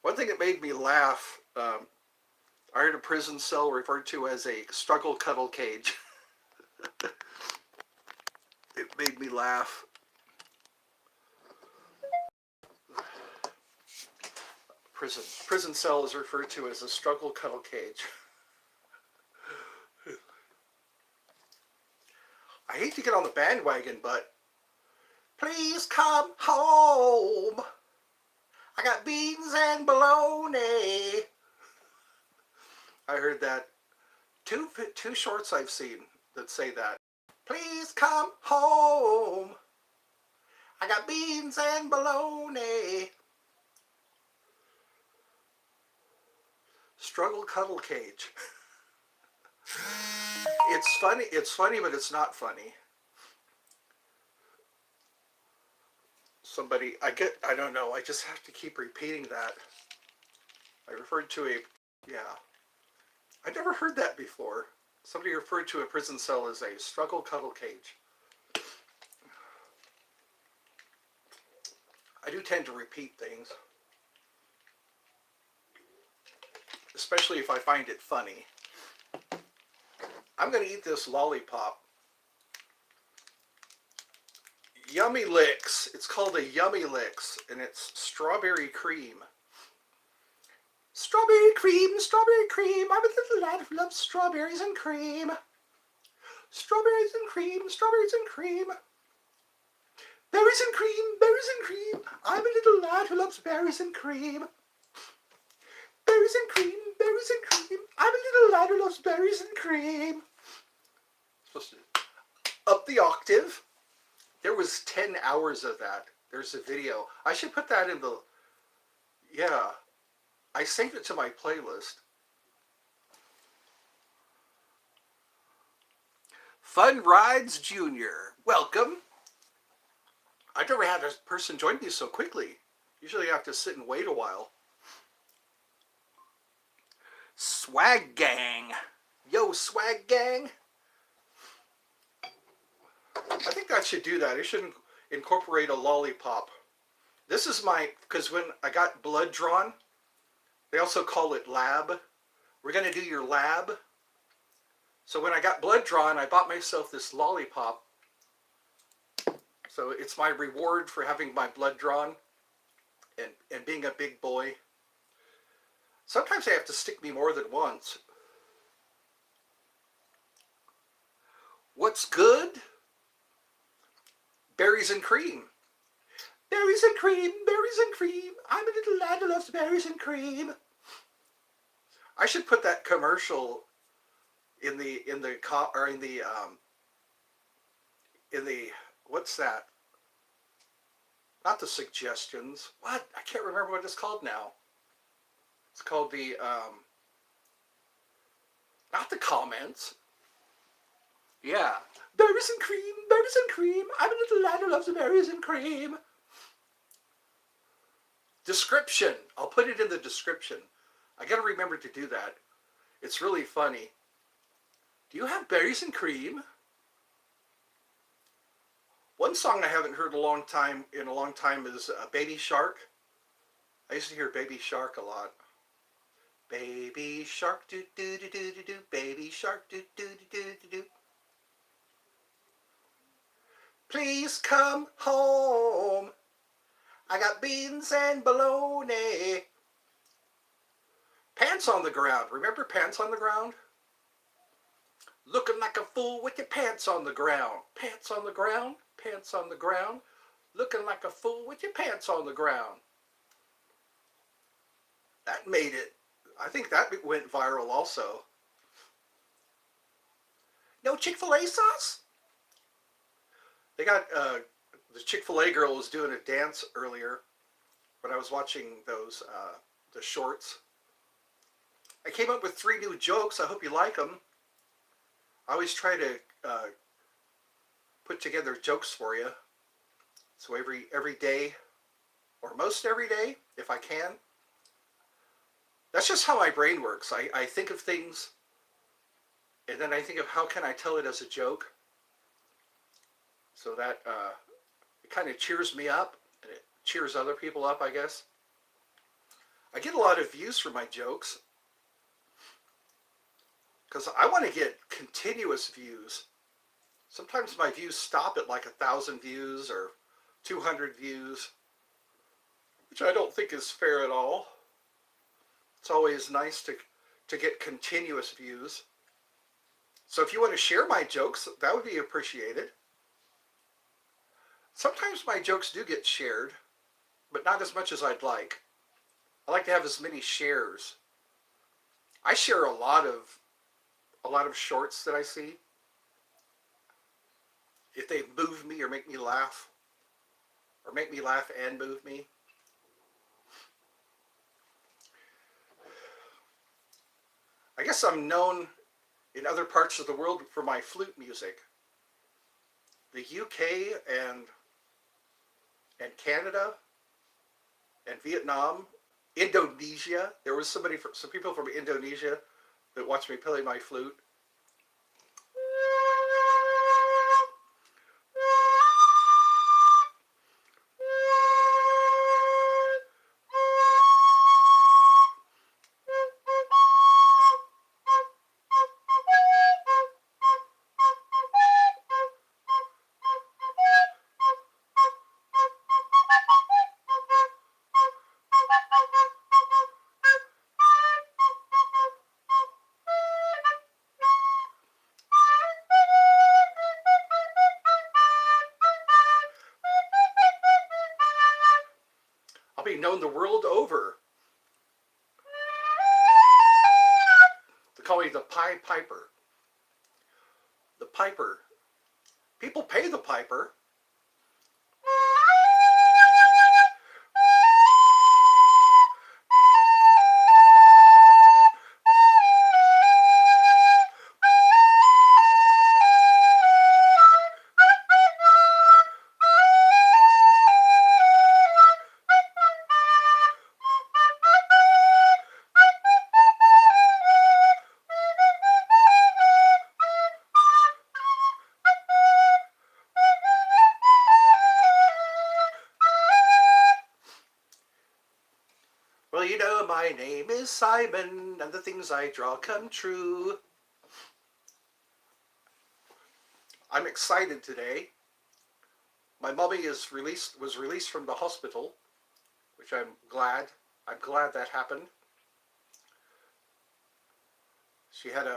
One thing that made me laugh, I heard a prison cell referred to as a struggle cuddle cage. It made me laugh. Prison cell is referred to as a struggle cuddle cage. I hate to get on the bandwagon, but please come home. I got beans and bologna. I heard that. Two shorts I've seen that say that. Please come home. I got beans and bologna. Struggle cuddle cage. It's funny, but it's not funny. I don't know, I just have to keep repeating that. I referred to yeah. I never heard that before. Somebody referred to a prison cell as a struggle cuddle cage. I do tend to repeat things, especially if I find it funny. I'm going to eat this lollipop. Yummy Licks. It's called a Yummy Licks, and it's strawberry cream. Strawberry cream, strawberry cream. I'm a little lad who loves strawberries and cream. Strawberries and cream, strawberries and cream. Berries and cream, berries and cream. I'm a little lad who loves berries and cream. Berries and cream, berries and cream. I'm a little lad who loves berries and cream. Supposed to up the octave. There was 10 hours of that. There's a video. I should put that in the... Yeah. I saved it to my playlist. Fun Rides Junior. Welcome. I've never had a person join me so quickly. Usually I have to sit and wait a while. Swag Gang. Yo, Swag Gang. I think that should do that. It should incorporate a lollipop. This is because when I got blood drawn, they also call it lab. We're going to do your lab. So when I got blood drawn, I bought myself this lollipop. So it's my reward for having my blood drawn and being a big boy. Sometimes they have to stick me more than once. What's good? Berries and cream. Berries and cream, berries and cream. I'm a little lad who loves berries and cream. I should put that commercial in the what's that? Not the suggestions. What? I can't remember what it's called now. It's called the not the comments. Yeah. Berries and cream, berries and cream. I'm a little lad who loves berries and cream. Description. I'll put it in the description. I gotta remember to do that. It's really funny. Do you have berries and cream? One song I haven't heard in a long time is Baby Shark. I used to hear Baby Shark a lot. Baby Shark, do do do do do do. Baby Shark, do do do do do. Please come home. I got beans and bologna. Pants on the ground. Remember Pants on the Ground? Looking like a fool with your pants on the ground. Pants on the ground. Pants on the ground. Looking like a fool with your pants on the ground. That made it. I think that went viral also. No Chick-fil-A sauce? They got, the Chick-fil-A girl was doing a dance earlier when I was watching those, the shorts. I came up with 3 new jokes. I hope you like them. I always try to put together jokes for you. So every day, or most every day, if I can. That's just how my brain works. I think of things, and then I think of how can I tell it as a joke. So that it kind of cheers me up, and it cheers other people up, I guess. I get a lot of views from my jokes because I want to get continuous views. Sometimes my views stop at like 1,000 views or 200 views, which I don't think is fair at all. It's always nice to get continuous views. So if you want to share my jokes, that would be appreciated. Sometimes my jokes do get shared, but not as much as I'd like. I like to have as many shares. I share a lot of shorts that I see. If they move me or make me laugh, or make me laugh and move me. I guess I'm known in other parts of the world for my flute music. The UK and Canada and Vietnam, Indonesia. There was some people from Indonesia that watched me play my flute. I'll be known the world over. They call me the Pied Piper. The Piper. People pay the Piper. Well, you know, my name is Simon, and the things I draw come true. I'm excited today. My mummy was released from the hospital, which I'm glad. I'm glad that happened. She had an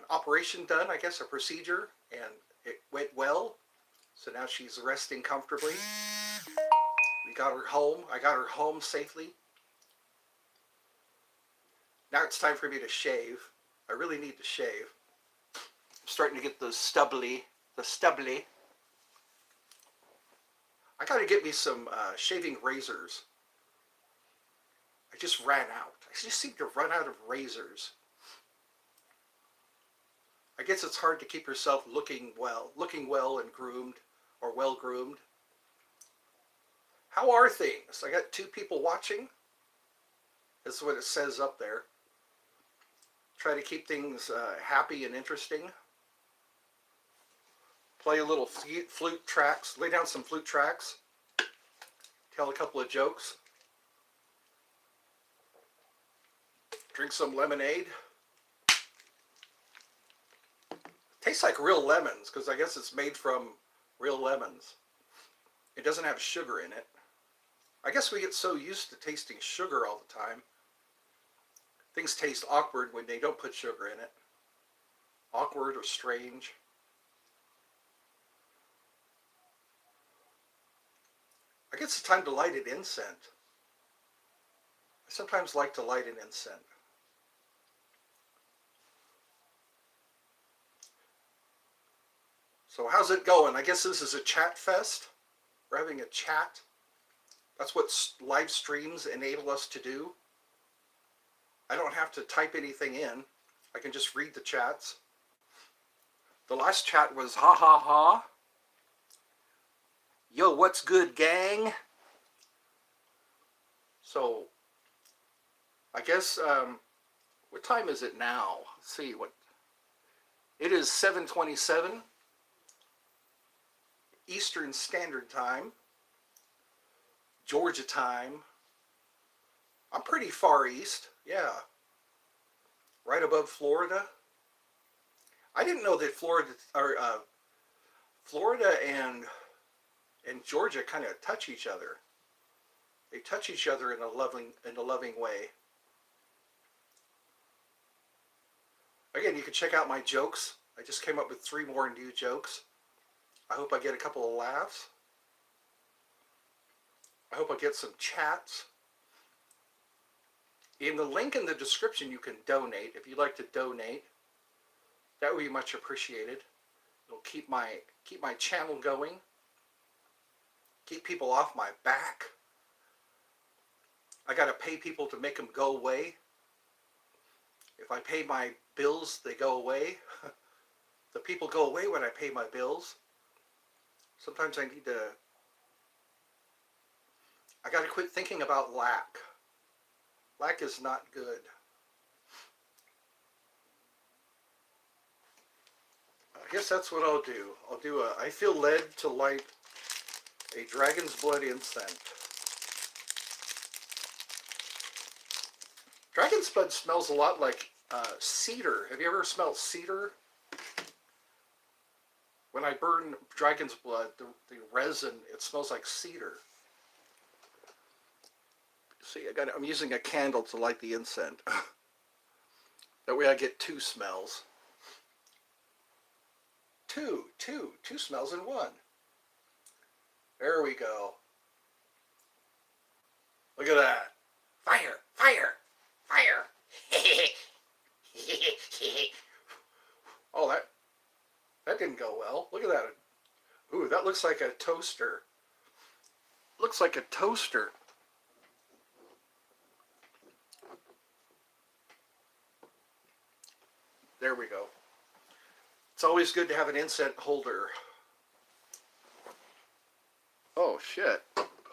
operation done, I guess, a procedure, and it went well. So now she's resting comfortably. We got her home. I got her home safely. Now it's time for me to shave. I really need to shave. I'm starting to get the stubbly. I got to get me some shaving razors. I just ran out. I just seem to run out of razors. I guess it's hard to keep yourself looking well and groomed, or well groomed. How are things? I got 2 people watching. That's what it says up there. Try to keep things happy and interesting. Play a little flute tracks. Lay down some flute tracks. Tell a couple of jokes. Drink some lemonade. Tastes like real lemons, because I guess it's made from real lemons. It doesn't have sugar in it. I guess we get so used to tasting sugar all the time. Things taste awkward when they don't put sugar in it. Awkward or strange. I guess it's time to light an incense. I sometimes like to light an incense. So how's it going? I guess this is a chat fest. We're having a chat. That's what live streams enable us to do. I don't have to type anything in. I can just read the chats. The last chat was ha ha ha. Yo, what's good, gang? So, I guess, what time is it now? Let's see, it is 7:27 Eastern Standard Time, Georgia time, I'm pretty far east. Yeah, right above Florida. I didn't know that Florida and Georgia kind of touch each other. They touch each other in a loving way. Again, you can check out my jokes. I just came up with 3 more new jokes. I hope I get a couple of laughs. I hope I get some chats. In the link in the description, you can donate. If you'd like to donate, that would be much appreciated. It'll keep my channel going, keep people off my back. I gotta pay people to make them go away. If I pay my bills, they go away. The people go away when I pay my bills. Sometimes I gotta quit thinking about lack. Lack is not good. I guess that's what I'll do. I feel led to light a dragon's blood incense. Dragon's blood smells a lot like cedar. Have you ever smelled cedar? When I burn dragon's blood, the resin, it smells like cedar. See, I'm using a candle to light the incense. That way I get 2 smells. Two smells in one. There we go. Look at that. Fire, fire, fire. Oh, that didn't go well. Look at that. Ooh, that looks like a toaster. Looks like a toaster. There we go. It's always good to have an incense holder. Oh, shit.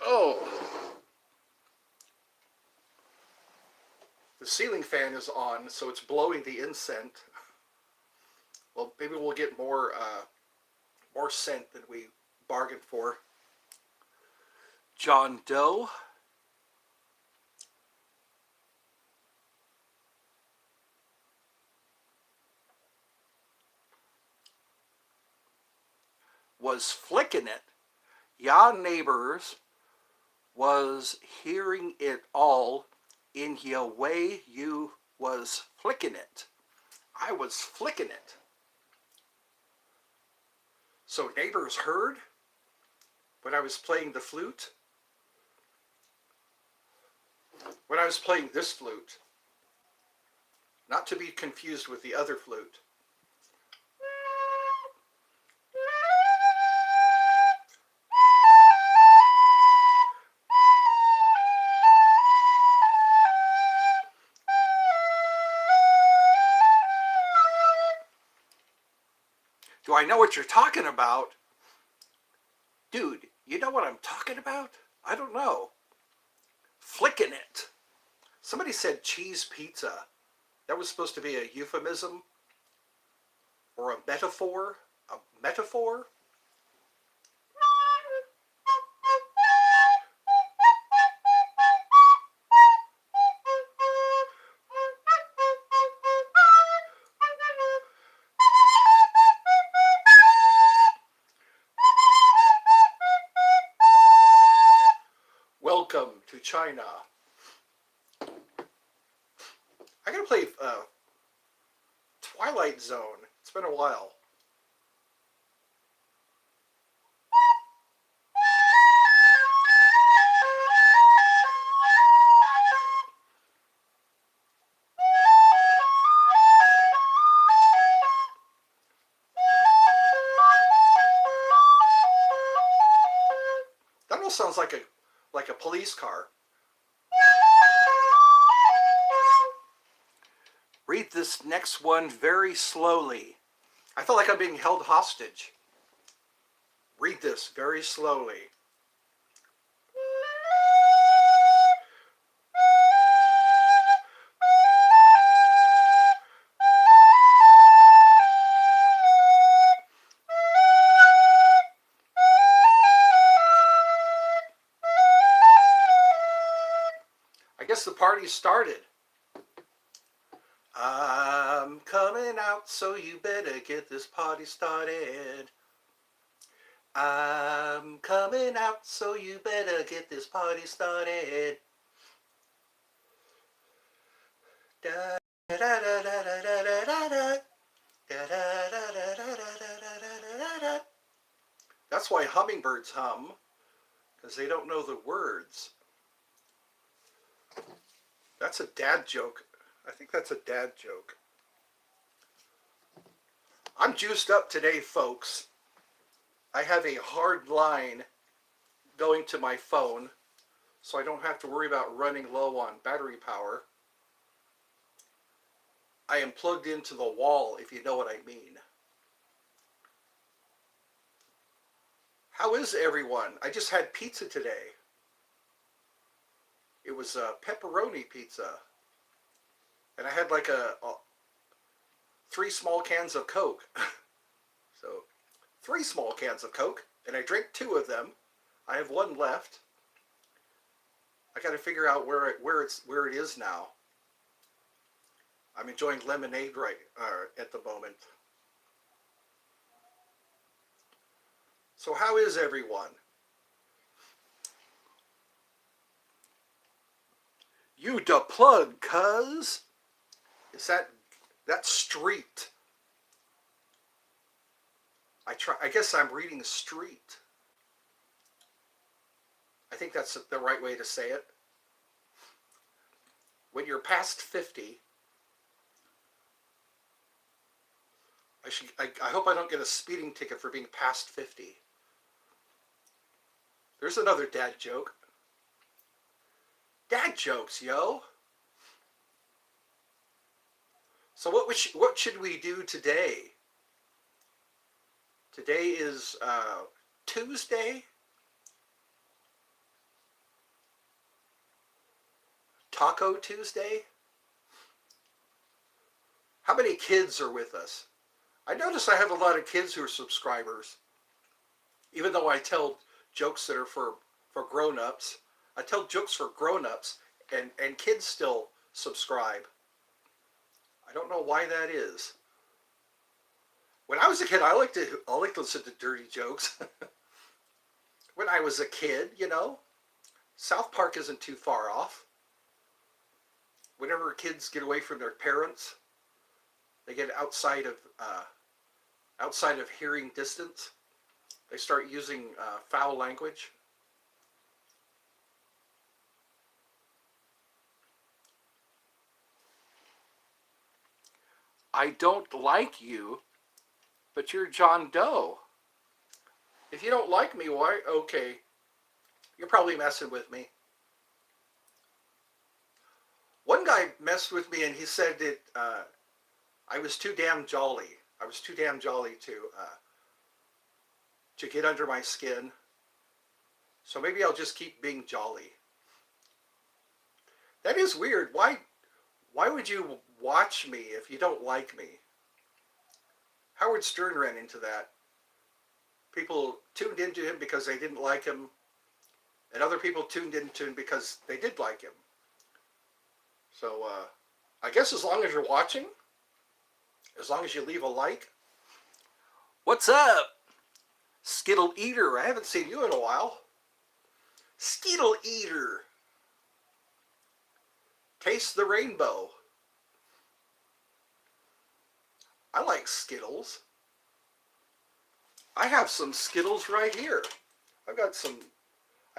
Oh. The ceiling fan is on, so it's blowing the incense. Well, maybe we'll get more scent than we bargained for. John Doe. Was flicking it. Ya neighbors was hearing it all in your way you was flicking it. I was flicking it. So neighbors heard when I was playing the flute? When I was playing this flute. Not to be confused with the other flute. Do I know what you're talking about? Dude, you know what I'm talking about? I don't know. Flicking it. Somebody said cheese pizza. That was supposed to be a euphemism? Or a metaphor? A metaphor? Welcome to China. I gotta play Twilight Zone. It's been a while. That almost sounds like a police car. Read this next one very slowly. I feel like I'm being held hostage. Read this very slowly. I guess the party started. I'm coming out, so you better get this party started. I'm coming out, so you better get this party started. Da da da da da da da da da. Da da da da da da da. That's why hummingbirds hum, because they don't know the words. That's a dad joke. I think that's a dad joke. I'm juiced up today, folks. I have a hard line going to my phone, so I don't have to worry about running low on battery power. I am plugged into the wall, if you know what I mean. How is everyone? I just had pizza today. It was a pepperoni pizza. And I had like 3 small cans of Coke. So 3 small cans of Coke, and I drank 2 of them. I have 1 left. I got to figure out where it is now. I'm enjoying lemonade at the moment. So how is everyone? You da plug, cuz? Is that street? I guess I'm reading street. I think that's the right way to say it. When you're past 50, I hope I don't get a speeding ticket for being past 50. There's another dad joke. Dad jokes, yo. So what should we do today? Today is Tuesday. Taco Tuesday. How many kids are with us? I notice I have a lot of kids who are subscribers. Even though I tell jokes that are for grown-ups. I tell jokes for grown-ups and kids still subscribe. I don't know why that is. When I was a kid, I liked to listen to dirty jokes. When I was a kid, you know, South Park isn't too far off. Whenever kids get away from their parents, they get outside of hearing distance, they start using foul language. I don't like you, but you're John Doe. If you don't like me, why? Okay, you're probably messing with me. One guy messed with me and he said that I was too damn jolly. I was too damn jolly to get under my skin. So maybe I'll just keep being jolly. That is weird. Why would you watch me if you don't like me? Howard Stern ran into that. People tuned into him because they didn't like him, and other people tuned into him because they did like him. So I guess as long as you're watching, as long as you leave a like. What's up, Skittle Eater? I haven't seen you in a while. Skittle Eater. Taste the rainbow. I like Skittles. I have some Skittles right here. I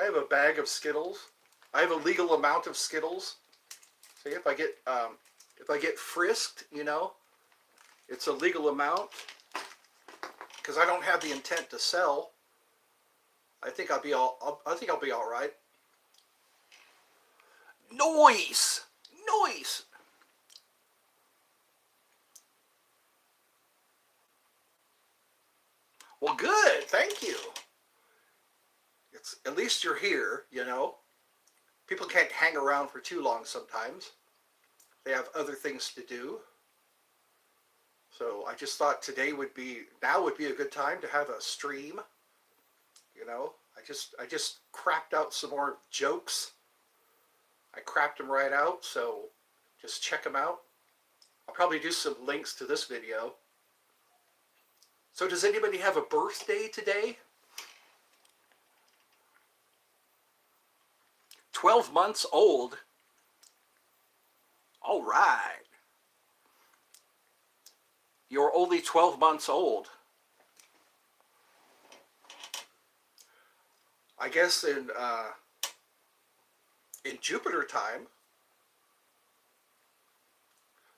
have a bag of Skittles. I have a legal amount of Skittles. See, if I get frisked, you know, it's a legal amount. Because I don't have the intent to sell. I think I'll be all right. Noise! Noise! Well, good. Thank you. At least you're here, you know. People can't hang around for too long sometimes. They have other things to do. So I just thought now would be a good time to have a stream. You know, I just crapped out some more jokes. I crapped them right out, so just check them out. I'll probably do some links to this video. So does anybody have a birthday today? 12 months old. All right. You're only 12 months old. I guess in Jupiter time,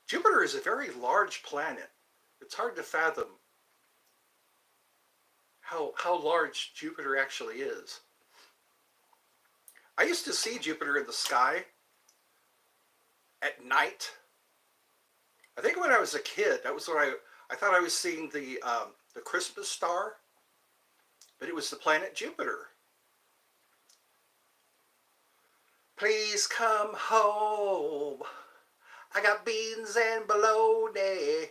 Jupiter is a very large planet. It's hard to fathom how large Jupiter actually is. I used to see Jupiter in the sky at night. I think when I was a kid, that was when I thought I was seeing the Christmas star, but it was the planet Jupiter. Please come home. I got beans and bologna.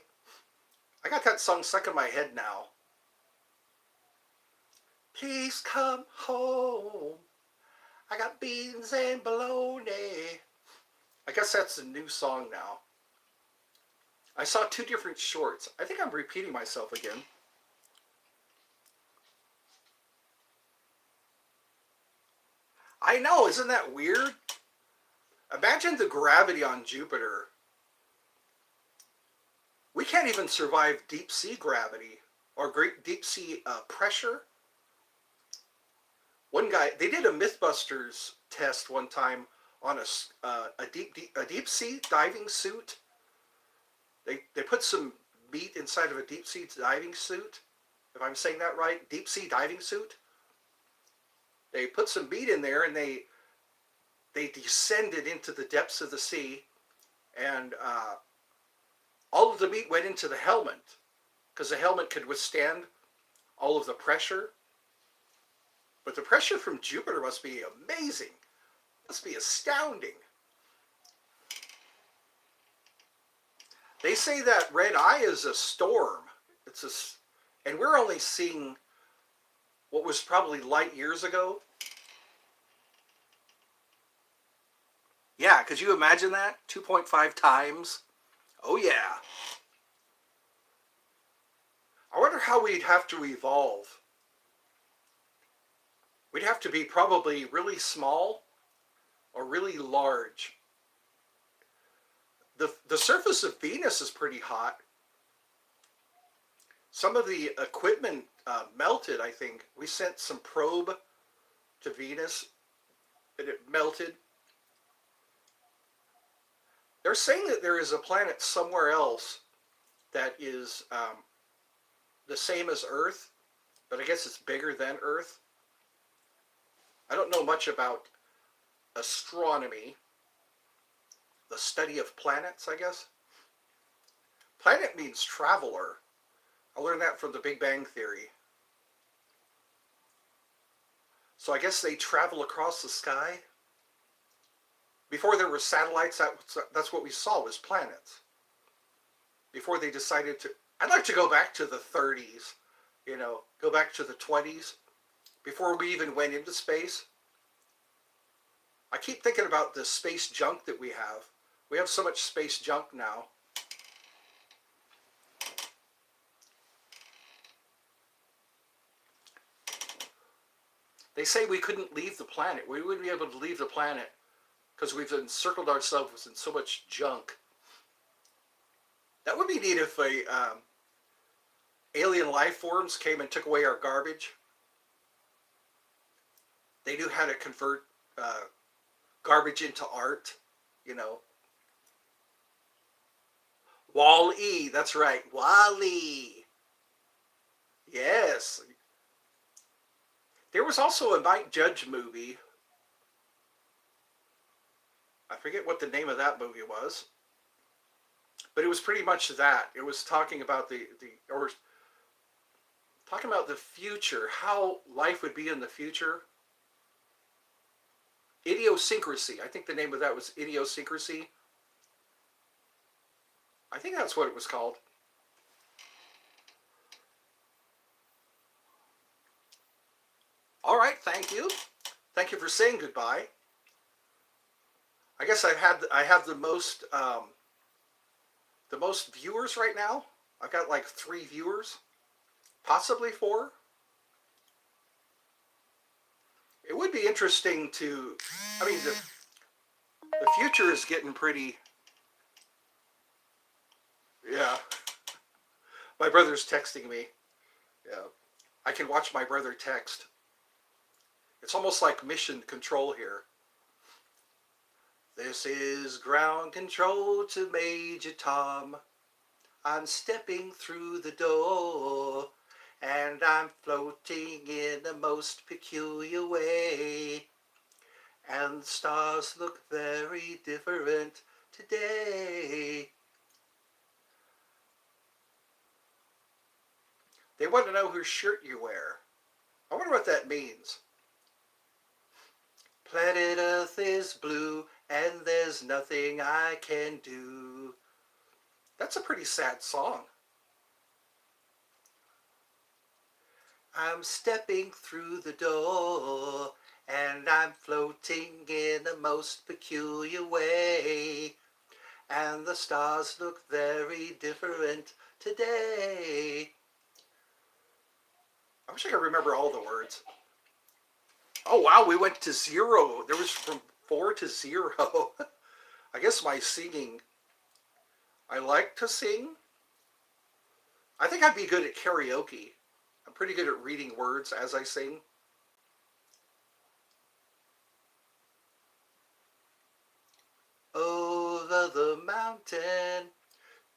I got that song stuck in my head now. Please come home. I got beans and bologna. I guess that's a new song now. I saw 2 different shorts. I think I'm repeating myself again. I know, isn't that weird? Imagine the gravity on Jupiter. We can't even survive deep sea gravity or great deep sea pressure. One guy, they did a Mythbusters test one time on a deep sea diving suit. They put some meat inside of a deep sea diving suit, if I'm saying that right, deep sea diving suit. They put some meat in there and they descended into the depths of the sea, and all of the meat went into the helmet because the helmet could withstand all of the pressure. But the pressure from Jupiter must be amazing. Must be astounding. They say that red eye is a storm. And we're only seeing what was probably light years ago. Yeah, could you imagine that? 2.5 times. Oh yeah. I wonder how we'd have to evolve. We'd have to be probably really small or really large. The surface of Venus is pretty hot. Some of the equipment melted, I think. We sent some probe to Venus and it melted. They're saying that there is a planet somewhere else that is the same as Earth, but I guess it's bigger than Earth. I don't know much about astronomy, the study of planets, I guess. Planet means traveler. I learned that from the Big Bang Theory. So I guess they travel across the sky. Before there were satellites, that's what we saw was planets. Before they decided to... I'd like to go back to the 30s, go back to the 20s, before we even went into space. I keep thinking about the space junk that we have. We have so much space junk now. They say we couldn't leave the planet. We wouldn't be able to leave the planet because we've encircled ourselves in so much junk. That would be neat if alien life forms came and took away our garbage. They knew how to convert garbage into art, Wall-E, that's right, Wall-E. Yes. There was also a Mike Judge movie. I forget what the name of that movie was. But it was pretty much that. It was talking about talking about the future, how life would be in the future. Idiosyncrasy. I think the name of that was Idiosyncrasy. I think that's what it was called. All right, thank you. Thank you for saying goodbye. I I guess I have the most viewers right now. I've got like 3 viewers, possibly 4. It would be interesting to. I mean, the future is getting pretty. Yeah, my brother's texting me. Yeah, I can watch my brother text. It's almost like mission control here. This is ground control to Major Tom. I'm stepping through the door, and I'm floating in the most peculiar way. And the stars look very different today. They want to know whose shirt you wear. I wonder what that means. Planet Earth is blue, and there's nothing I can do. That's a pretty sad song. I'm stepping through the door, and I'm floating in the most peculiar way. And the stars look very different today. I wish I could remember all the words. Oh wow, we went to 0. There was from 4 to 0. I guess my singing. I like to sing. I think I'd be good at karaoke. I'm pretty good at reading words as I sing. Over the mountain,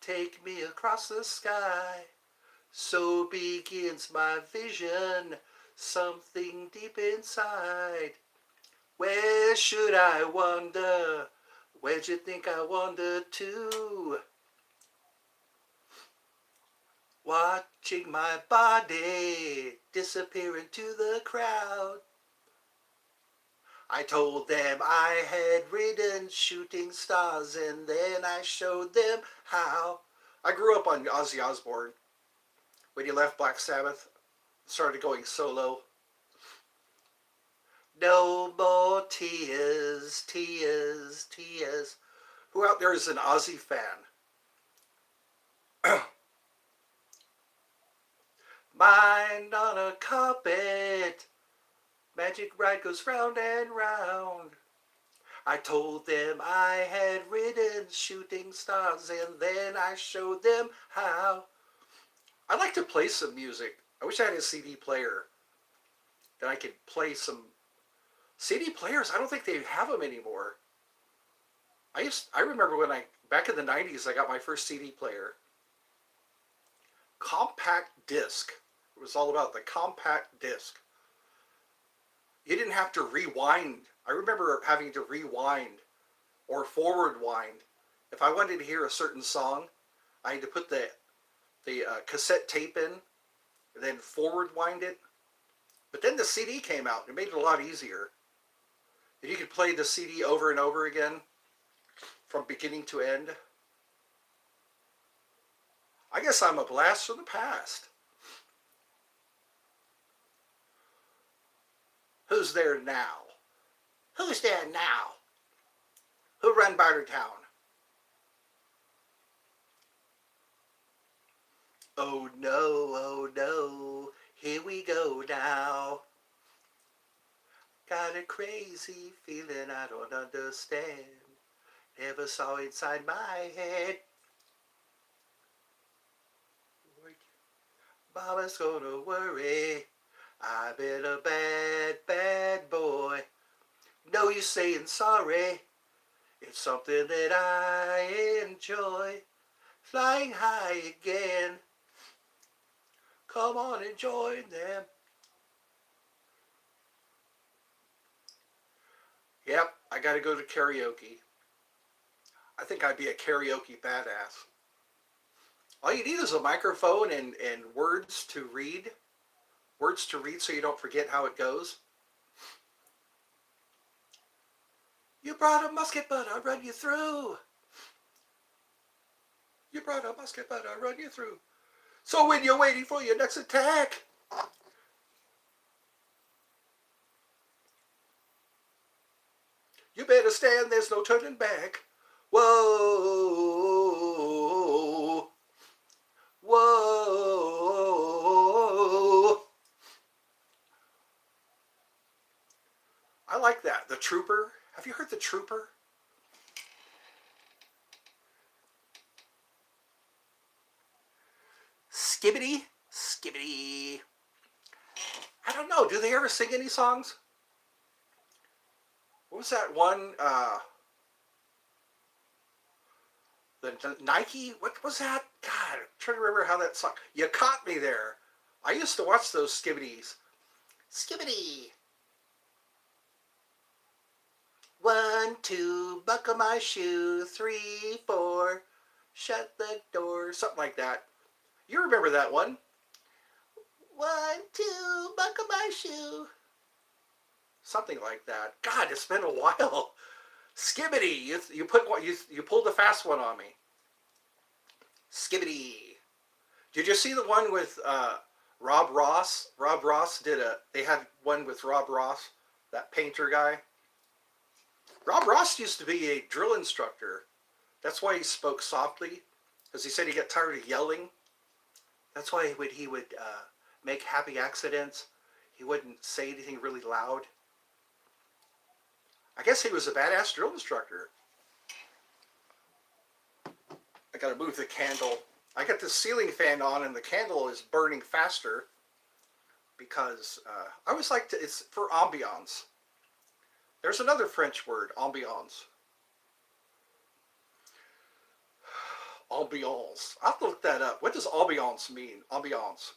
take me across the sky. So begins my vision, something deep inside. Where should I wander? Where'd you think I wandered to? Watching my body disappear into the crowd. I told them I had ridden shooting stars, and then I showed them how. I grew up on Ozzy Osbourne. When he left Black Sabbath, started going solo. No more tears, tears, tears. Who out there is an Ozzy fan? Mind on a carpet. Magic ride goes round and round. I told them I had ridden shooting stars, and then I showed them how. I'd like to play some music. I wish I had a CD player that I could play some CD players. I don't think they have them anymore. I remember when back in the 90s, I got my first CD player. Compact disc. It was all about the compact disc. You didn't have to rewind. I remember having to rewind or forward wind. If I wanted to hear a certain song, I had to put the cassette tape in and then forward wind it. But then the CD came out. It made it a lot easier. And you could play the CD over and over again from beginning to end. I guess I'm a blast from the past. Who's there now? Who's there now? Who run Bartertown? Oh no, here we go now. Got a crazy feeling I don't understand. Never saw inside my head. Mama's gonna worry. I've been a bad, bad boy. No use saying sorry. It's something that I enjoy. Flying high again. Come on and join them. Yep, I gotta go to karaoke. I think I'd be a karaoke badass. All you need is a microphone and words to read. Words to read so you don't forget how it goes. You brought a musket, but I'll run you through. You brought a musket, but I'll run you through. So when you're waiting for your next attack, You better stand, there's no turning back. Whoa, whoa. I like that. The Trooper. Have you heard The Trooper? Skibbity, skibbity. I don't know. Do they ever sing any songs? What was that one? The Nike. What was that? God, I'm trying to remember how that song. You Caught Me There. I used to watch those skibbities. Skibbity. 1, 2, buckle my shoe. 3, 4, shut the door. Something like that. You remember that one? 1, 2, buckle my shoe. Something like that. God, it's been a while. Skibbity, you put what you pulled the fast one on me. Skibbity. Did you see the one with Rob Ross? Rob Ross they had one with Rob Ross, that painter guy. Rob Ross used to be a drill instructor. That's why he spoke softly, because he said he got tired of yelling. That's why he would make happy accidents. He wouldn't say anything really loud. I guess he was a badass drill instructor. I gotta move the candle. I got the ceiling fan on and the candle is burning faster because I always like to, it's for ambiance. There's another French word, ambiance. Ambiance. I'll have to look that up. What does ambiance mean? Ambiance.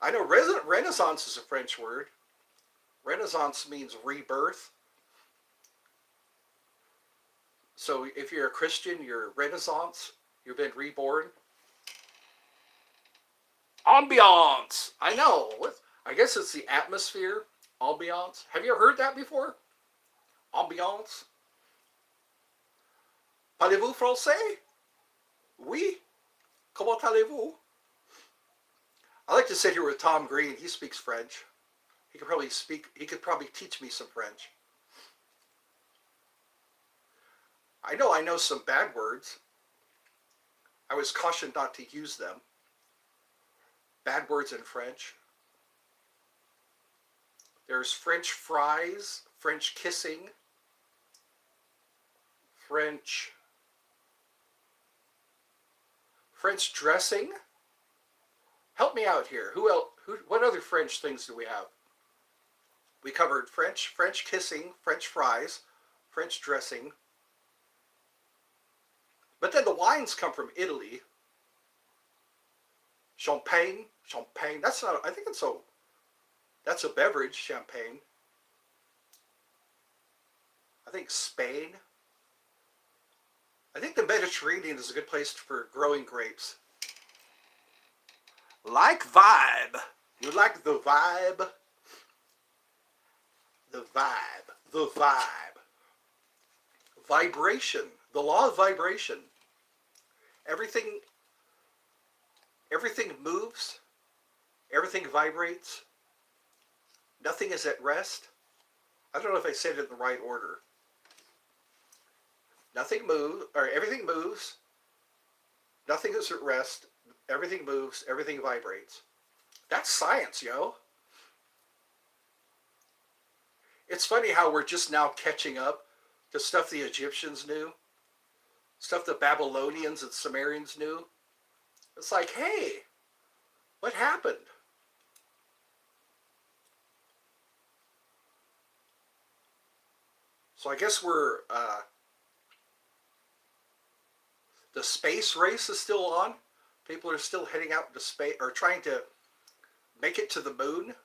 I know Renaissance is a French word. Renaissance means rebirth. So if you're a Christian, you're Renaissance. You've been reborn. Ambiance. I know. I guess it's the atmosphere. Ambiance. Have you ever heard that before? Ambiance. Parlez-vous français? Oui. Comment allez-vous? I like to sit here with Tom Green. He speaks French. He could probably teach me some French. I know some bad words. I was cautioned not to use them. Bad words in French. There's French fries, French kissing, French dressing. Help me out here. Who else? What other French things do we have? We covered French kissing, French fries, French dressing. But then the wines come from Italy. Champagne. That's not, I think that's a beverage, champagne. I think Spain. I think the Mediterranean is a good place for growing grapes. Like vibe. You like the vibe? The vibe. The vibe. Vibration. The law of vibration. Everything moves. Everything vibrates. Nothing is at rest. I don't know if I said it in the right order. Everything moves. Nothing is at rest. Everything moves. Everything vibrates. That's science, yo. It's funny how we're just now catching up to stuff the Egyptians knew, stuff the Babylonians and Sumerians knew. It's like, hey, what happened? So I guess the space race is still on. People are still heading out into space, or trying to make it to the moon.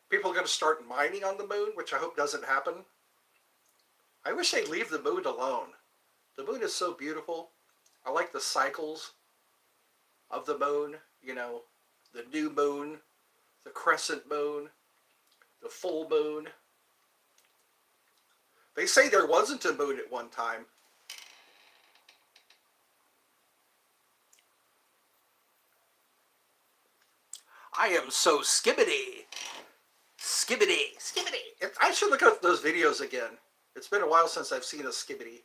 People are going to start mining on the moon, which I hope doesn't happen. I wish they'd leave the moon alone. The moon is so beautiful. I like the cycles of the moon, the new moon, the crescent moon, the full moon. They say there wasn't a moon at one time. I am so skibbity. Skibbity, skibbity. I should look up those videos again. It's been a while since I've seen a skibbity.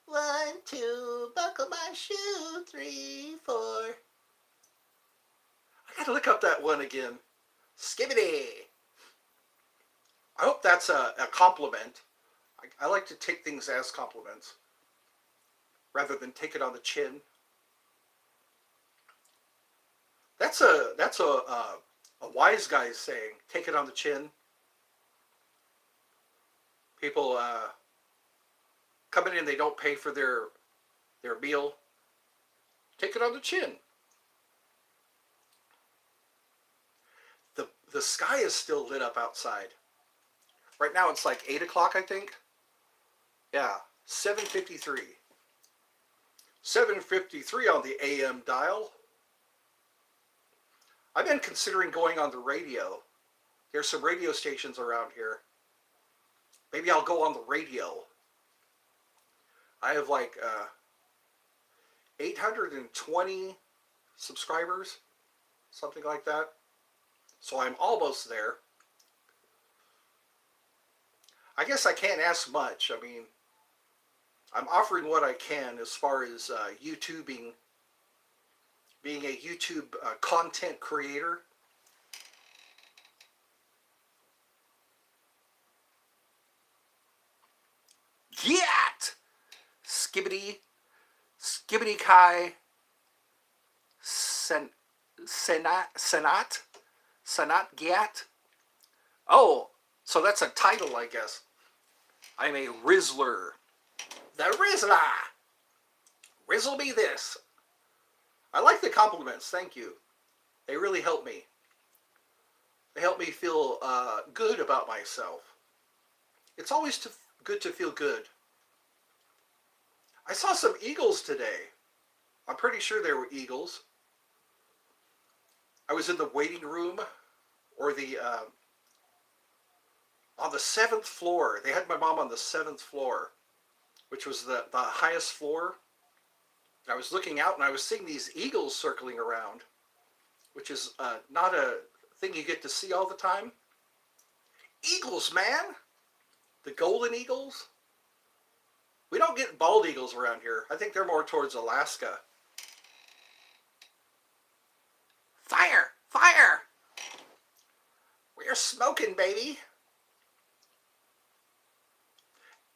1, 2, buckle my shoe, 3, 4. I gotta look up that one again. Skibbity. I hope that's a compliment. I like to take things as compliments rather than take it on the chin. That's a wise guy saying, take it on the chin. People coming in, they don't pay for their meal. Take it on the chin. The sky is still lit up outside. Right now it's like 8 o'clock, I think. Yeah, 7:53. 7:53 on the AM dial. I've been considering going on the radio. There's some radio stations around here. Maybe I'll go on the radio. I have like 820 subscribers, something like that. So I'm almost there. I guess I can't ask much. I mean, I'm offering what I can as far as YouTubing, being a YouTube content creator. Yat! Skibbity, skibbity kai, senat, gyat. Oh, so that's a title, I guess. I'm a Rizzler. The Rizzler! Rizzle me this. I like the compliments, thank you. They really help me. They help me feel good about myself. It's always good to feel good. I saw some eagles today. I'm pretty sure they were eagles. I was in the waiting room, or the on the 7th floor. They had my mom on the 7th floor, which was the highest floor. I was looking out and I was seeing these eagles circling around, which is not a thing you get to see all the time. Eagles, man! The golden eagles. We don't get bald eagles around here. I think they're more towards Alaska. Fire! Fire! We're smoking, baby.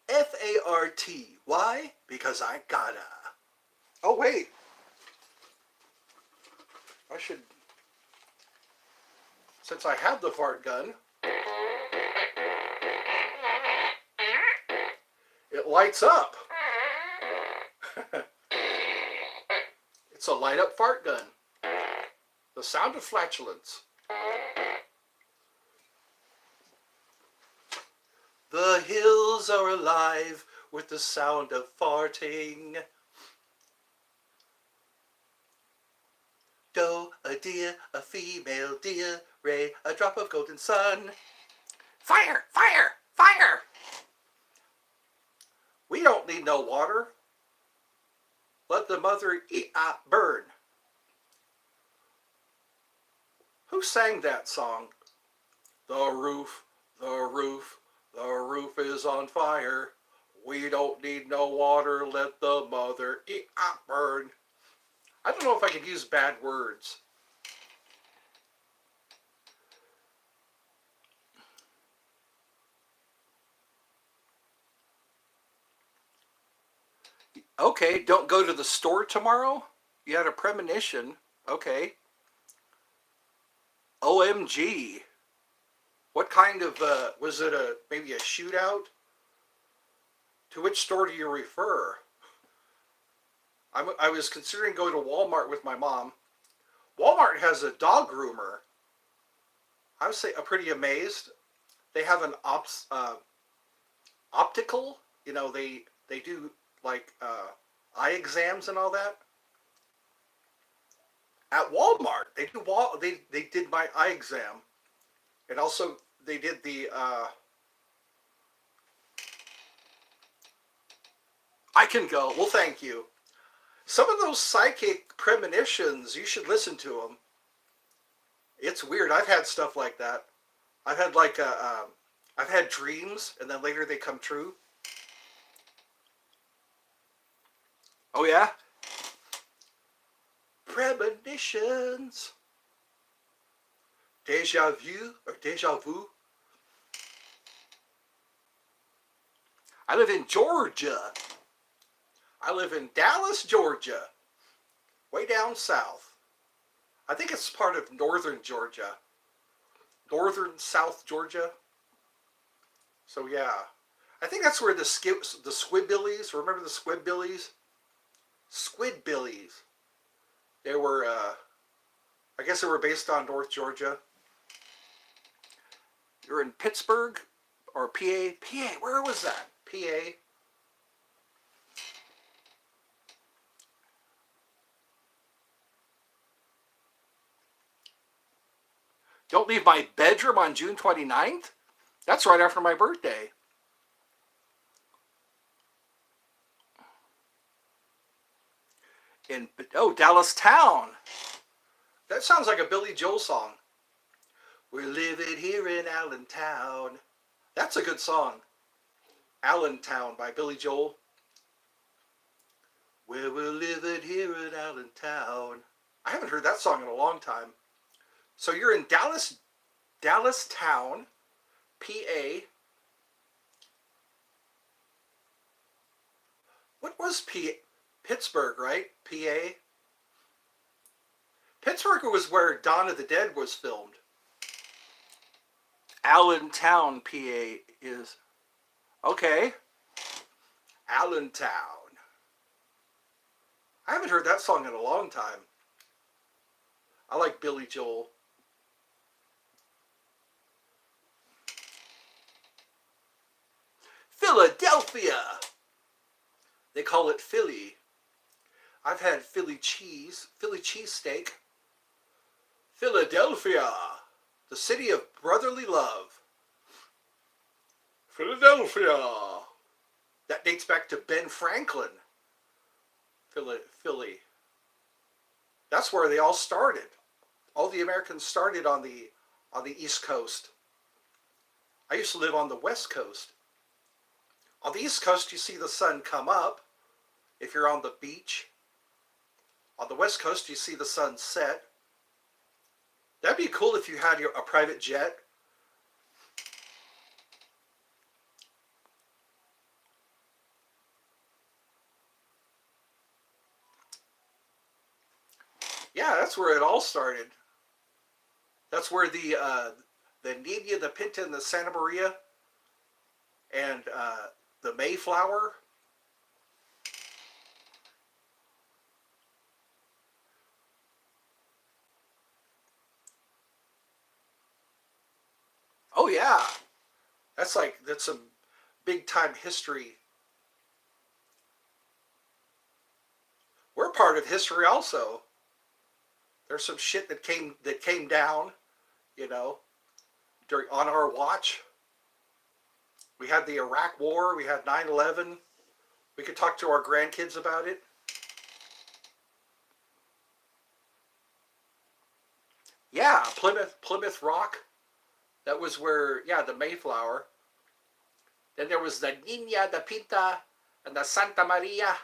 F-A-R-T. Why? Because I gotta. Oh, wait. I should... Since I have the fart gun, it lights up. It's a light-up fart gun. The sound of flatulence. The hills are alive with the sound of farting. Doe, a deer, a female deer, ray, a drop of golden sun. Fire! Fire! Fire! We don't need no water. Let the mother burn. Who sang that song? The roof, the roof, the roof is on fire. We don't need no water. Let the mother burn. I don't know if I could use bad words. Okay, don't go to the store tomorrow? You had a premonition. Okay. OMG. What kind of, was it maybe a shootout? To which store do you refer? I was considering going to Walmart with my mom. Walmart has a dog groomer. I would say I'm pretty amazed. They have an optical, you know, they do like eye exams and all that. At Walmart, they did my eye exam, and also they did the I can go. Well, thank you. Some of those psychic premonitions, you should listen to them. It's weird. I've had stuff like that. I've had like I've had dreams, and then later they come true. Oh yeah, premonitions, deja vu or deja vu. I live in Georgia. I live in Dallas, Georgia, way down south. I think it's part of northern Georgia, northern South Georgia. So yeah, I think that's where the Squidbillies. Remember the Squidbillies? Squidbillies. They were, I guess they were based on North Georgia. You're in Pittsburgh or PA? PA. Where was that? PA. Don't leave my bedroom on June 29th? That's right after my birthday. In, oh, Dallas Town. That sounds like a Billy Joel song. We're living here in Allentown. That's a good song. Allentown by Billy Joel. Where we're living here in Allentown. I haven't heard that song in a long time. So you're in Dallas Town, PA. What was PA? Pittsburgh, right? PA. Pittsburgh was where Dawn of the Dead was filmed. Allentown, PA is okay. Allentown. I haven't heard that song in a long time. I like Billy Joel. Philadelphia. They call it Philly. I've had Philly cheesesteak. Philadelphia, the city of brotherly love. Philadelphia. That dates back to Ben Franklin. Philly. That's where they all started. All the Americans started on the East Coast. I used to live on the West Coast. On the East Coast, you see the sun come up if you're on the beach. On the West Coast, you see the sun set. That'd be cool if you had a private jet. Yeah, that's where it all started. That's where the Nina, the Pinta, and the Santa Maria, and the Mayflower. Oh yeah, that's some big time history. We're part of history also. There's some shit that came down, you know, during on our watch. We had the Iraq War. We had 9/11. We could talk to our grandkids about it. Yeah, Plymouth Rock. That was where, yeah, the Mayflower. Then there was the Nina, the Pinta, and the Santa Maria.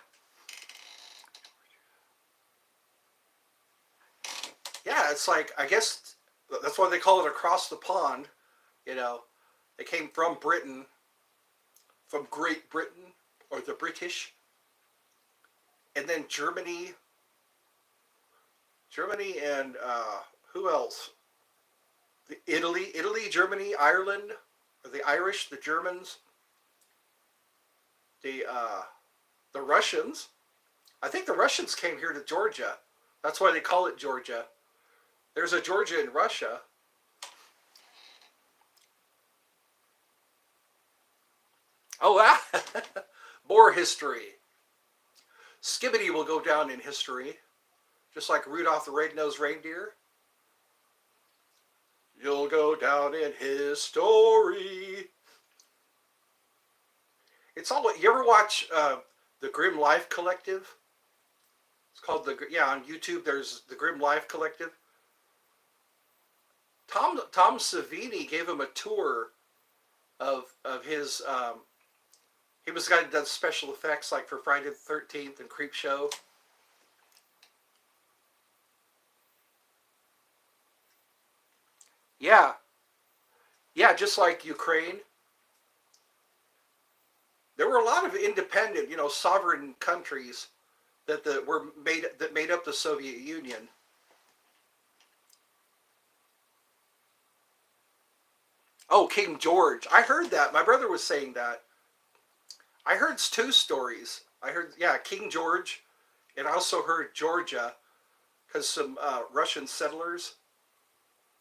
Yeah, it's like, I guess that's why they call it across the pond. You know, they came from Britain, from Great Britain, or the British. And then Germany and who else? Italy, Germany, Ireland, or the Irish, the Germans, the Russians. I think the Russians came here to Georgia. That's why they call it Georgia. There's a Georgia in Russia. Oh, more history. Skibidi will go down in history, just like Rudolph the Red-Nosed Reindeer. You'll go down in history. It's all. You ever watch the Grim Life Collective? It's called on YouTube. There's the Grim Life Collective. Tom Savini gave him a tour of his. He was the guy that does special effects like for Friday the 13th and Creepshow. Yeah, yeah, just like Ukraine. There were a lot of independent, sovereign countries that made up the Soviet Union. Oh, King George. I heard that. My brother was saying that. I heard two stories. I heard, yeah, King George, and I also heard Georgia, because some Russian settlers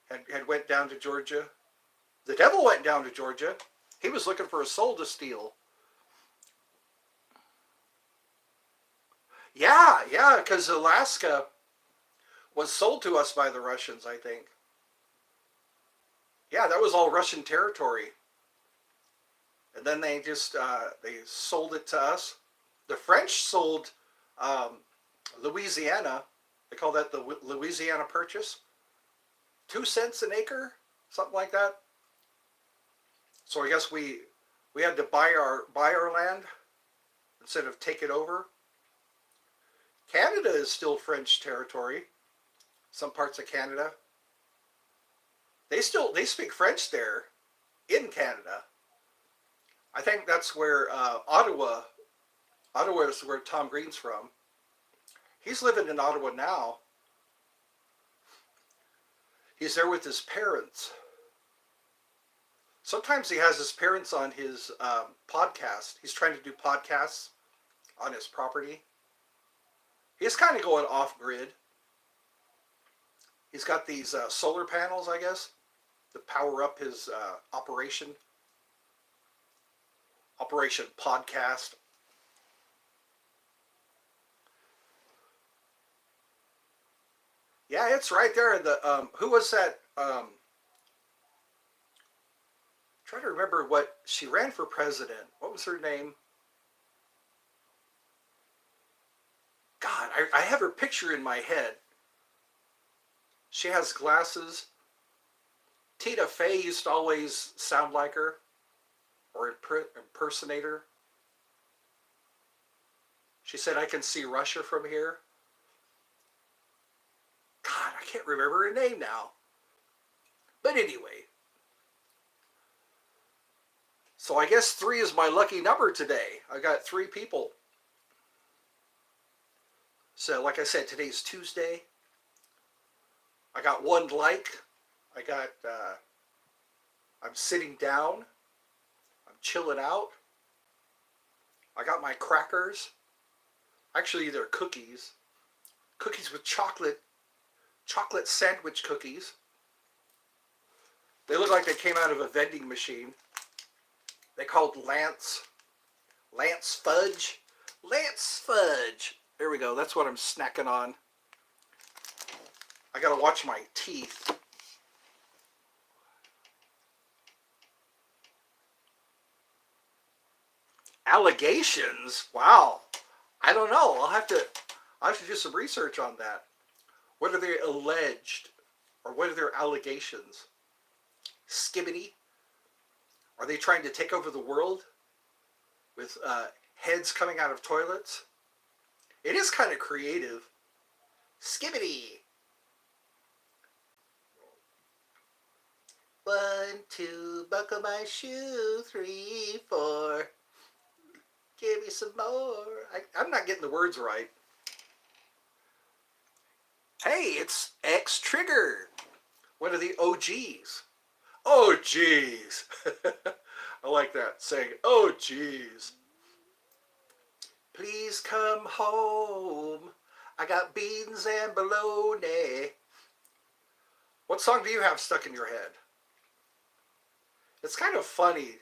had went down to Georgia. The devil went down to Georgia. He was looking for a soul to steal. Yeah, yeah, because Alaska was sold to us by the Russians, I think. Yeah, that was all Russian territory. And then they sold it to us. The French sold um, Louisiana. They call that the Louisiana Purchase. 2 cents an acre, something like that. So I guess we had to buy our land instead of take it over. Canada is still French territory. Some parts of Canada. They speak French there in Canada. I think that's where Ottawa. Ottawa is where Tom Green's from. He's living in Ottawa now. He's there with his parents. Sometimes he has his parents on his podcast. He's trying to do podcasts on his property. He's kind of going off grid. He's got these solar panels, I guess, to power up his Operation Podcast. Yeah, it's right there. Who was that? Trying to remember what she ran for president. What was her name? God, I have her picture in my head. She has glasses. Tina Fey used to always sound like her or impersonate her. She said, "I can see Russia from here." God, I can't remember her name now. But anyway, so I guess 3 is my lucky number today. I got 3 people. So like I said, today's Tuesday. I got 1 like. I got, I'm sitting down. I'm chilling out. I got my crackers. Actually, they're cookies. Cookies with chocolate sandwich cookies. They look like they came out of a vending machine. They called Lance Fudge. Lance Fudge. There we go. That's what I'm snacking on. I gotta watch my teeth. Allegations? Wow. I don't know. I'll have to do some research on that. What are they alleged? Or what are their allegations? Skibbity? Are they trying to take over the world with heads coming out of toilets? It is kind of creative. Skibbity! 1, 2, buckle my shoe. 3, 4. Give me some more. I'm not getting the words right. Hey, it's X Trigger. One of the OGs. Oh, geez. I like that, saying, oh, geez. Please come home. I got beans and bologna. What song do you have stuck in your head? It's kind of funny.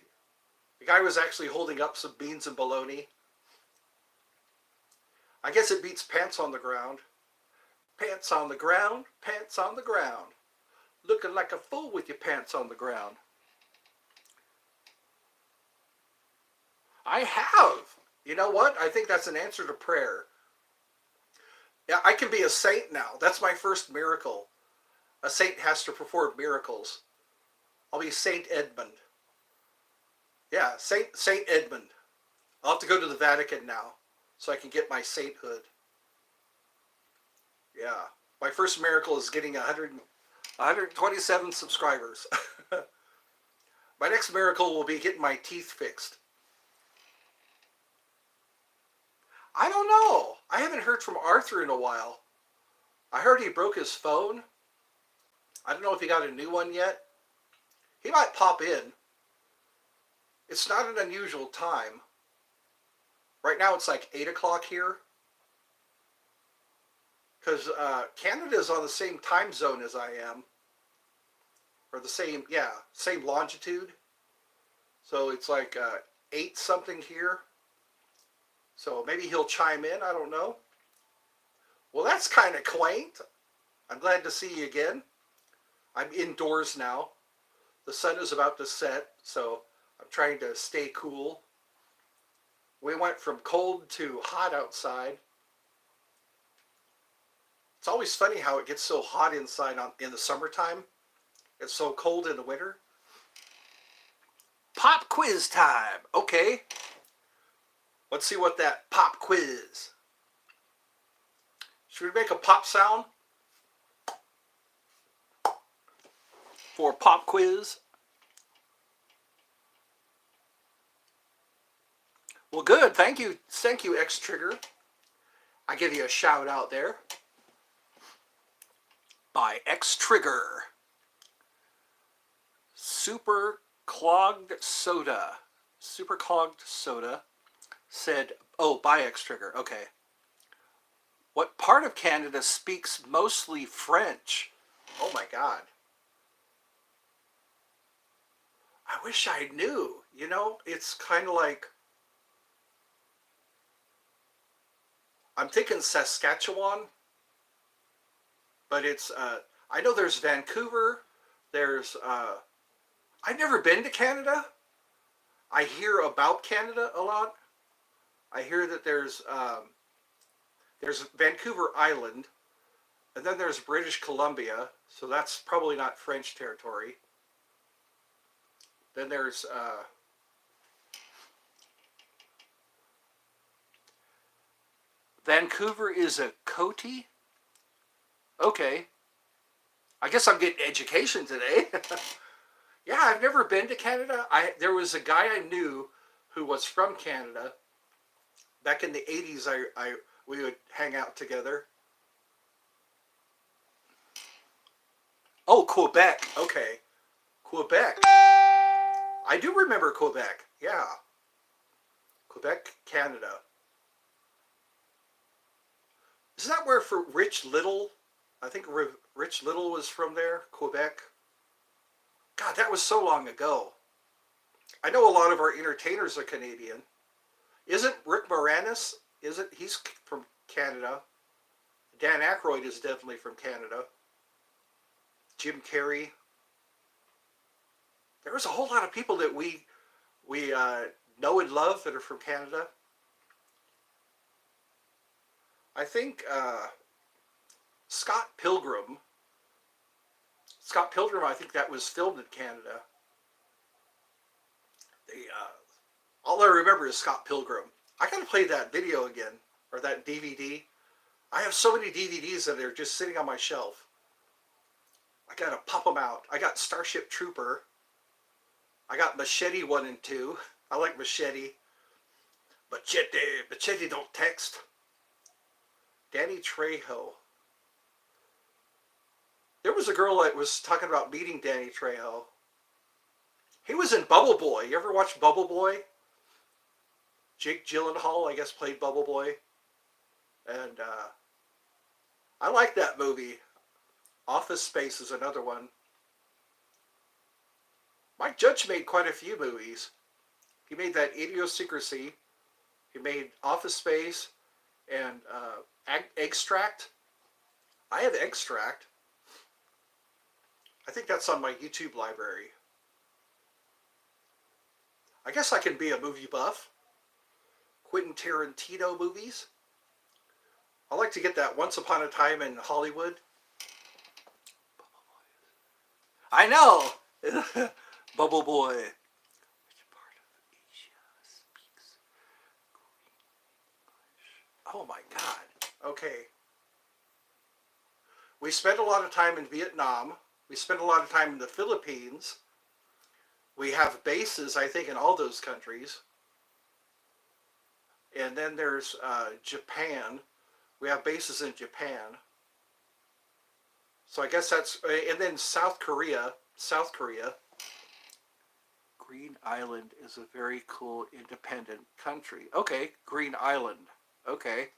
The guy was actually holding up some beans and bologna. I guess it beats pants on the ground. Pants on the ground, pants on the ground. Looking like a fool with your pants on the ground. I have. You know what? I think that's an answer to prayer. Yeah, I can be a saint now. That's my first miracle. a saint has to perform miracles. I'll be Saint Edmund. Yeah, Saint Edmund. I'll have to go to the Vatican now so I can get my sainthood. Yeah. My first miracle is getting 127 subscribers. My next miracle will be getting my teeth fixed. I don't know. I haven't heard from Arthur in a while. I heard he broke his phone. I don't know if he got a new one yet. He might pop in. It's not an unusual time. Right now it's like 8 o'clock here. Because Canada is on the same time zone as I am. Or the same, yeah, same longitude. So it's like 8 something here. So maybe he'll chime in, I don't know. Well, that's kind of quaint. I'm glad to see you again. I'm indoors now. The sun is about to set, so I'm trying to stay cool. We went from cold to hot outside. It's always funny how it gets so hot inside in the summertime. It's so cold in the winter. Pop quiz time. Okay. Let's see what that pop quiz. Should we make a pop sound for pop quiz? Well, good. Thank you, X Trigger. I give you a shout out there. By X Trigger. Super Clogged Soda said, oh, by X Trigger. Okay. What part of Canada speaks mostly French? Oh my God. I wish I knew. You know, it's kind of like, I'm thinking Saskatchewan, but it's, I know there's Vancouver, there's, I've never been to Canada. I hear about Canada a lot. I hear that there's Vancouver Island, and then there's British Columbia, so that's probably not French territory. Then there's Vancouver is a county. Okay. I guess I'm getting education today. Yeah, I've never been to Canada. There was a guy I knew who was from Canada. Back in the 80s, we would hang out together. Oh, Quebec. Okay. Quebec. I do remember Quebec. Yeah. Quebec, Canada. Isn't that where for Rich Little? I think Rich Little was from there, Quebec. God, that was so long ago. I know a lot of our entertainers are Canadian. Isn't Rick Moranis? He's from Canada. Dan Aykroyd is definitely from Canada. Jim Carrey. There was a whole lot of people that we know and love that are from Canada. I think Scott Pilgrim, I think that was filmed in Canada. All I remember is Scott Pilgrim. I gotta play that video again, or that DVD. I have so many DVDs that are just sitting on my shelf. I gotta pop them out. I got Starship Trooper. I got Machete 1 and 2. I like Machete. Machete don't text. Danny Trejo. There was a girl that was talking about meeting Danny Trejo. He was in Bubble Boy. You ever watch Bubble Boy? Jake Gyllenhaal, I guess, played Bubble Boy. And I like that movie. Office Space is another one. Mike Judge made quite a few movies. He made that Idiosyncrasy. He made Office Space and Extract. I have Extract. I think that's on my YouTube library. I guess I can be a movie buff. Quentin Tarantino movies. I like to get that Once Upon a Time in Hollywood. I know. Bubble Boy. Which part of Asia speaks English? Oh my God. Okay. We spent a lot of time in Vietnam. We spent a lot of time in the Philippines. We have bases, I think, in all those countries. And then there's Japan. We have bases in Japan. So I guess that's, and then South Korea. South Korea. Green Island is a very cool independent country. Okay, Green Island. Okay.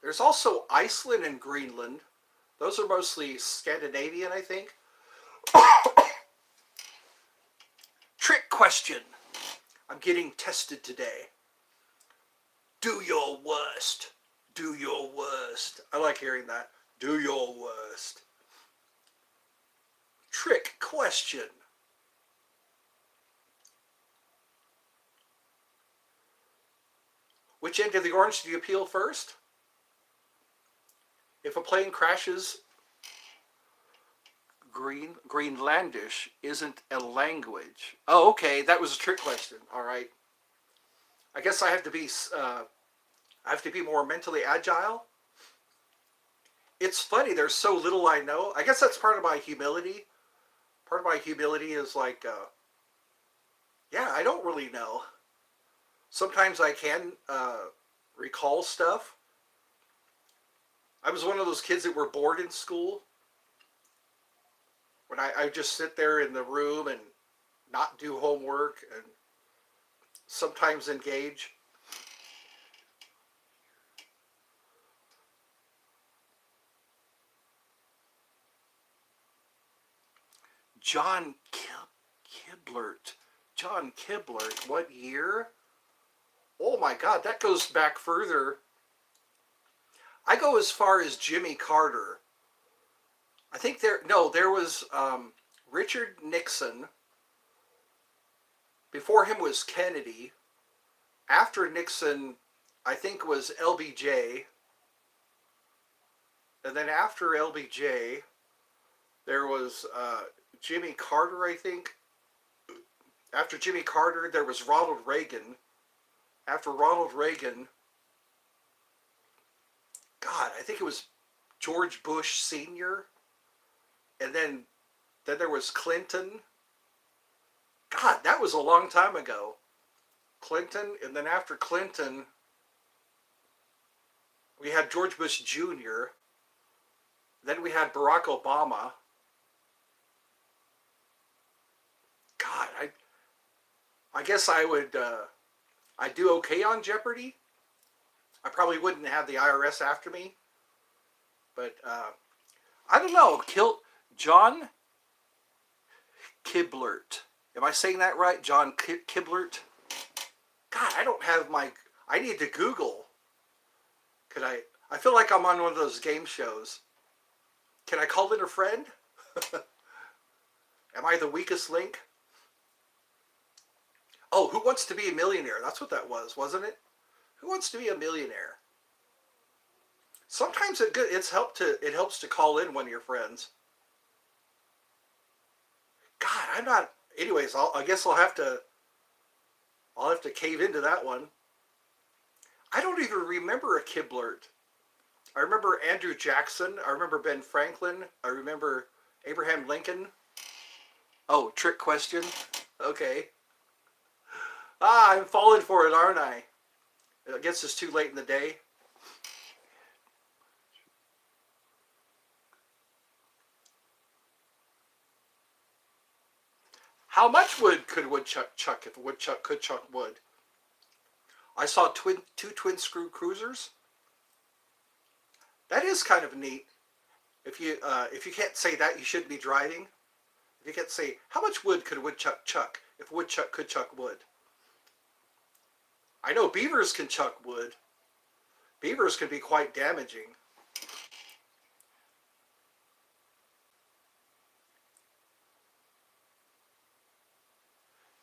There's also Iceland and Greenland. Those are mostly Scandinavian, I think. Trick question. I'm getting tested today. Do your worst. Do your worst. I like hearing that. Do your worst. Trick question. Which end of the orange do you peel first? If a plane crashes, Greenlandish isn't a language. Oh, okay, that was a trick question. All right. I guess I have to be more mentally agile. It's funny. There's so little I know. I guess that's part of my humility. Part of my humility is like, yeah, I don't really know. Sometimes I can recall stuff. I was one of those kids that were bored in school. When I just sit there in the room and not do homework and sometimes engage. John Kiblert. John Kiblert. What year? Oh my God, that goes back further. I go as far as Jimmy Carter. I think there was Richard Nixon. Before him was Kennedy. After Nixon, I think was LBJ. And then after LBJ, there was Jimmy Carter, I think. After Jimmy Carter, there was Ronald Reagan. After Ronald Reagan, God, I think it was George Bush Sr. And then there was Clinton. God, that was a long time ago. Clinton, and then after Clinton, we had George Bush Jr. Then we had Barack Obama. God, I guess I would, I'd do okay on Jeopardy. I probably wouldn't have the IRS after me. But, I don't know. John Kiblert. Am I saying that right? John Kiblert? God, I don't have I need to Google. I feel like I'm on one of those game shows. Can I call in a friend? Am I the weakest link? Oh, Who Wants to Be a Millionaire? That's what that was, wasn't it? Who Wants to Be a Millionaire? Sometimes it helps to call in one of your friends. God, I'm not. Anyways, I guess I'll have to cave into that one. I don't even remember a Kiblert. I remember Andrew Jackson. I remember Ben Franklin. I remember Abraham Lincoln. Oh, trick question. Okay. I'm falling for it, aren't I? I guess it's too late in the day. How much wood could a woodchuck chuck if a woodchuck could chuck wood? I saw two twin screw cruisers. That is kind of neat. If you can't say that, you shouldn't be driving. If you can't say, how much wood could a woodchuck chuck if a woodchuck could chuck wood? I know beavers can chuck wood. Beavers can be quite damaging.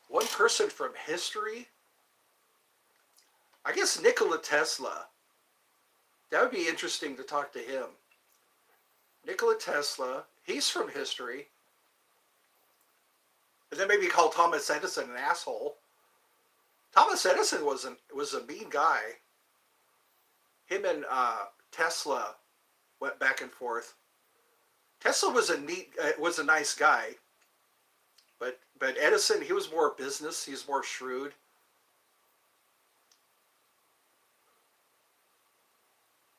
One person from history? I guess Nikola Tesla. That would be interesting to talk to him. Nikola Tesla, He's from history. And then maybe call Thomas Edison an asshole. Thomas Edison was a mean guy. Him and Tesla went back and forth. Tesla was a nice guy, but Edison, he was more business. He's more shrewd.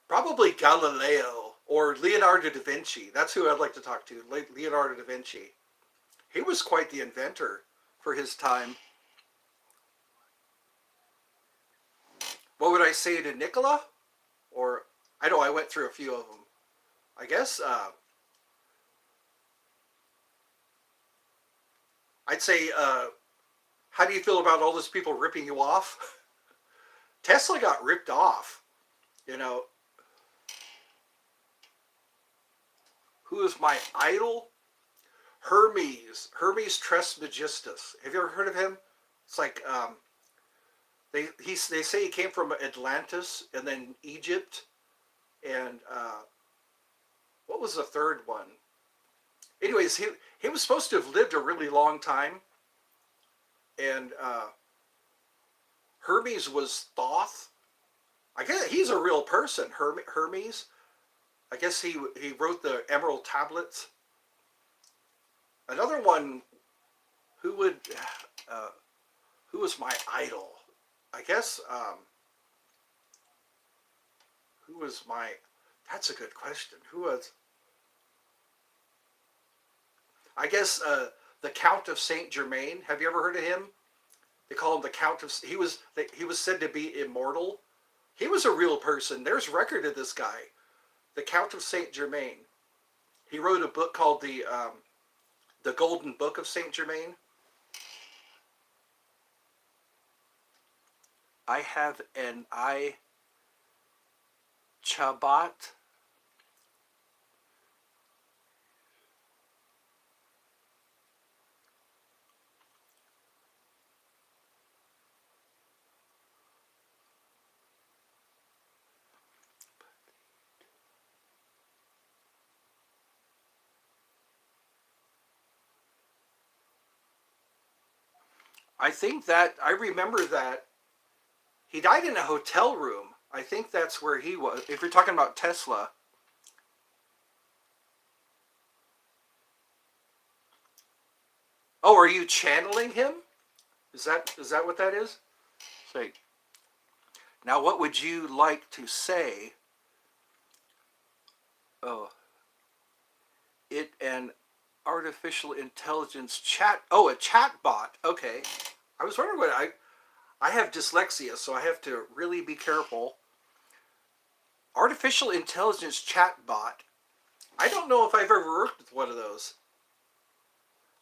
Probably Galileo or Leonardo da Vinci. That's who I'd like to talk to. Leonardo da Vinci. He was quite the inventor for his time. What would I say to Nikola? Or I know I went through a few of them. I guess I'd say, how do you feel about all those people ripping you off? Tesla got ripped off. You know, who is my idol? Hermes Trismegistus. Have you ever heard of him? It's like they say he came from Atlantis and then Egypt, and what was the third one? Anyways, he was supposed to have lived a really long time, and Hermes was Thoth. I guess he's a real person, Hermes. I guess he wrote the Emerald Tablets. Another one, who was my idol? I guess, who was my, that's a good question. Who was, I guess, the Count of Saint Germain. Have you ever heard of him? They call him the Count of, he was said to be immortal. He was a real person. There's record of this guy, the Count of Saint Germain. He wrote a book called the Golden Book of Saint Germain. I have an Chabat. I think that, I remember that he died in a hotel room. I think that's where he was. If you're talking about Tesla. Oh, are you channeling him? Is that what that is? Say. Now, what would you like to say? Oh, an artificial intelligence chat. Oh, a chat bot. Okay. I was wondering what I have dyslexia, so I have to really be careful. Artificial intelligence chat bot. I don't know if I've ever worked with one of those.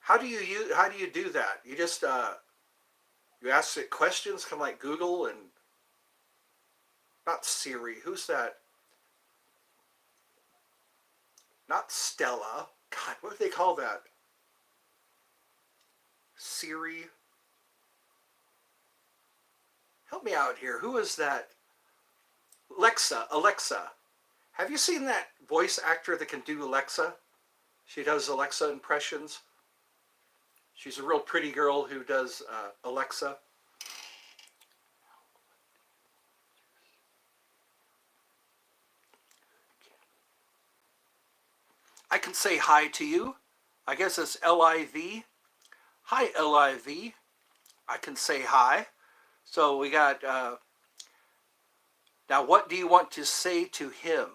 How do you do that? You just you ask it questions, kind of like Google, and not Siri. Who's that? Not Stella. God, what do they call that? Siri. Help me out here. Who is that? Alexa. Have you seen that voice actor that can do Alexa? She does Alexa impressions. She's a real pretty girl who does Alexa. I can say hi to you. I guess it's L-I-V. Hi, L-I-V. I can say hi. So we got, now what do you want to say to him?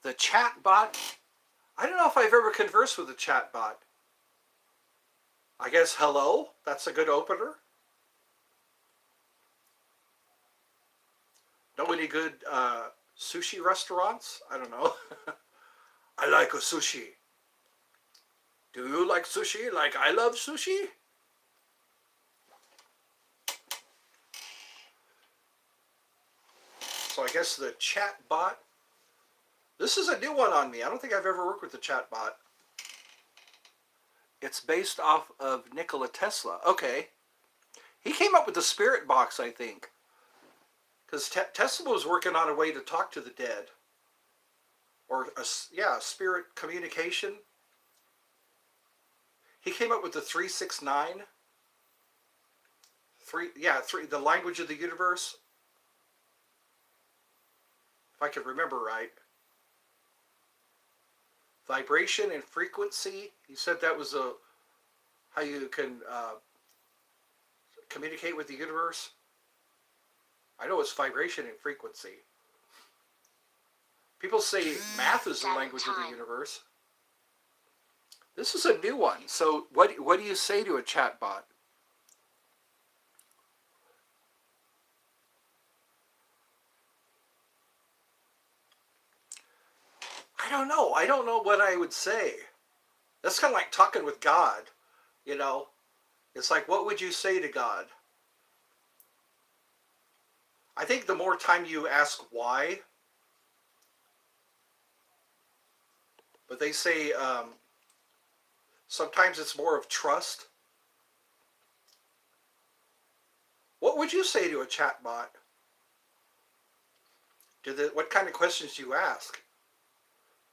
The chat bot? I don't know if I've ever conversed with a chat bot. I guess hello? That's a good opener. Know any good sushi restaurants? I don't know. I like a sushi. Do you like sushi like I love sushi? So I guess the chat bot. This is a new one on me. I don't think I've ever worked with the chat bot. It's based off of Nikola Tesla. Okay. He came up with the spirit box, I think. Because Tesla was working on a way to talk to the dead. Or, spirit communication. He came up with the 369. Three, the language of the universe, if I can remember right. Vibration and frequency. He said that was how you can communicate with the universe. I know it's vibration and frequency. People say math is the language of the universe. This is a new one. So what do you say to a chatbot? I don't know. I don't know what I would say. That's kind of like talking with God, you know. It's like, what would you say to God? I think the more time you ask why, but they say sometimes it's more of trust. What would you say to a chatbot? What kind of questions do you ask?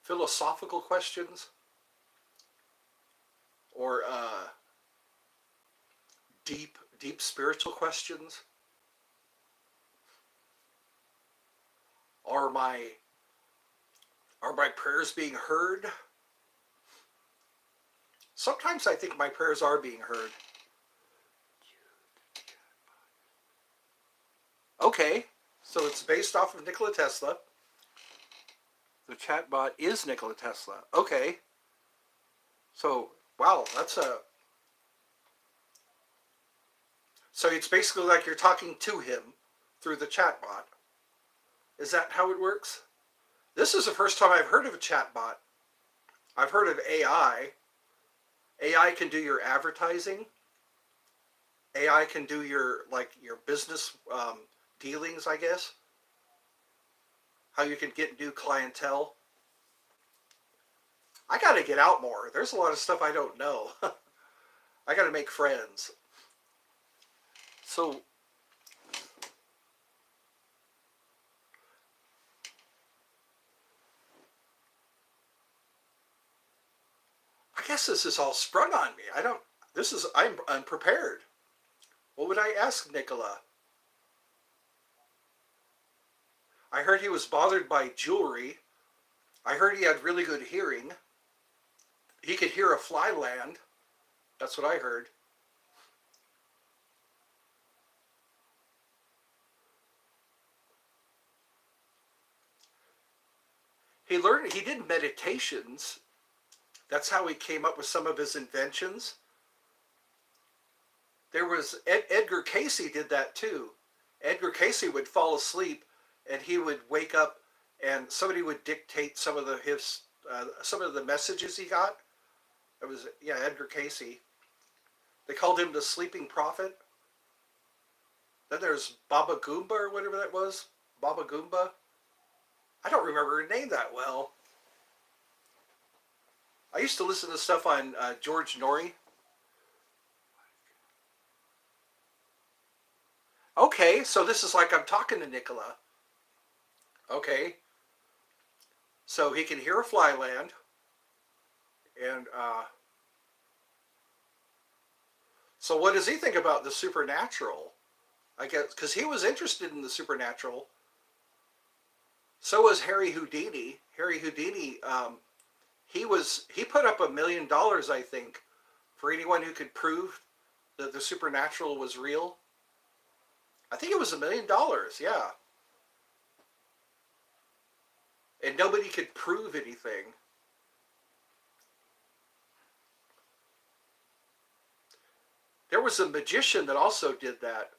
Philosophical questions? Or deep spiritual questions? Are my prayers being heard? Sometimes I think my prayers are being heard. Okay, so it's based off of Nikola Tesla. The chatbot is Nikola Tesla. Okay. So, wow, so it's basically like you're talking to him through the chatbot. Is that how it works? This is the first time I've heard of a chatbot. I've heard of AI. AI can do your advertising. AI can do your business dealings, I guess. How you can get new clientele. I got to get out more. There's a lot of stuff I don't know. I got to make friends. So, I guess this is all sprung on me. I'm unprepared. What would I ask Nikola? I heard he was bothered by jewelry. I heard he had really good hearing. He could hear a fly land. That's what I heard. He did meditations. That's how he came up with some of his inventions. There was Edgar Cayce did that too. Edgar Cayce would fall asleep and he would wake up and somebody would dictate some of the messages he got. It was Edgar Cayce. They called him the sleeping prophet. Then there's Baba Goomba or whatever that was. Baba Goomba. I don't remember her name that well. I used to listen to stuff on George Norrie. Okay, so this is like I'm talking to Nikola. Okay. So he can hear a fly land. And so what does he think about the supernatural? I guess because he was interested in the supernatural. So was Harry Houdini. Harry Houdini, he put up $1 million, I think, for anyone who could prove that the supernatural was real. I think it was $1 million, yeah. And nobody could prove anything. There was a magician that also did that.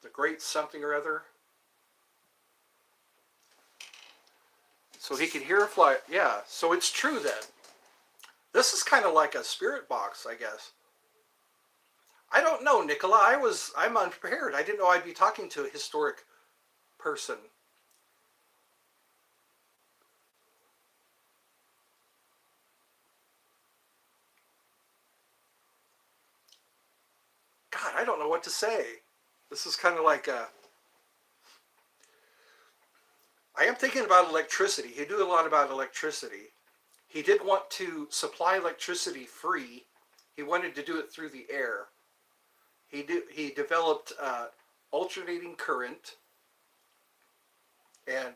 The great something or other. So he could hear a fly. Yeah, so it's true then. This is kind of like a spirit box, I guess. I don't know, Nikola. I'm unprepared. I didn't know I'd be talking to a historic person. God, I don't know what to say. This is kind of like I am thinking about electricity. He knew a lot about electricity. he did want to supply electricity free. He wanted to do it through the air. He developed alternating current, and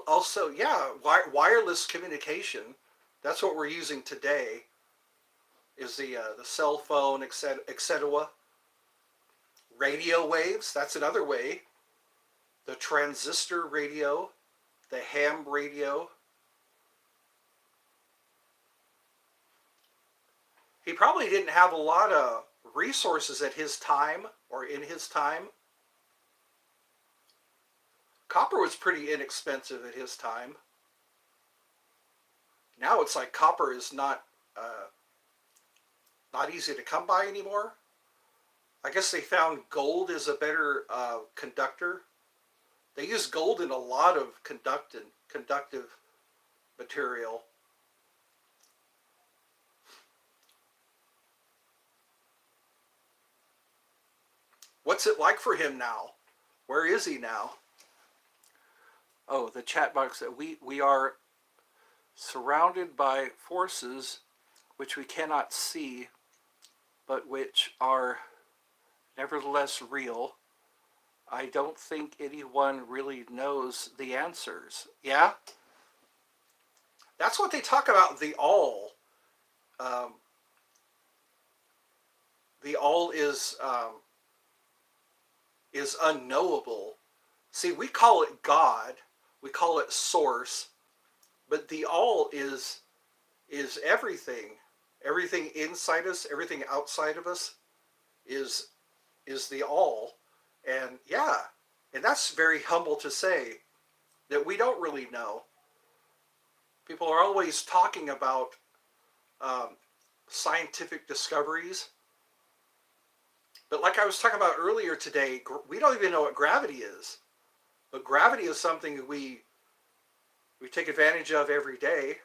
also, yeah, wireless communication. That's what we're using today. Is the cell phone, etc. Radio waves. That's another way. The transistor radio, the ham radio. He probably didn't have a lot of resources at his time or in his time. Copper was pretty inexpensive at his time. Now it's like copper is not easy to come by anymore. I guess they found gold is a better conductor. They use gold in a lot of conductive material. What's it like for him now? Where is he now? Oh, the chat box that we are surrounded by forces which we cannot see, but which are nevertheless real. I don't think anyone really knows the answers. Yeah? That's what they talk about, the all. The all is unknowable. See, we call it God, we call it source, but the all is everything. Everything inside us, everything outside of us is the all. And yeah, and that's very humble to say that we don't really know. People are always talking about scientific discoveries. But like I was talking about earlier today, we don't even know what gravity is. But gravity is something that we take advantage of every day.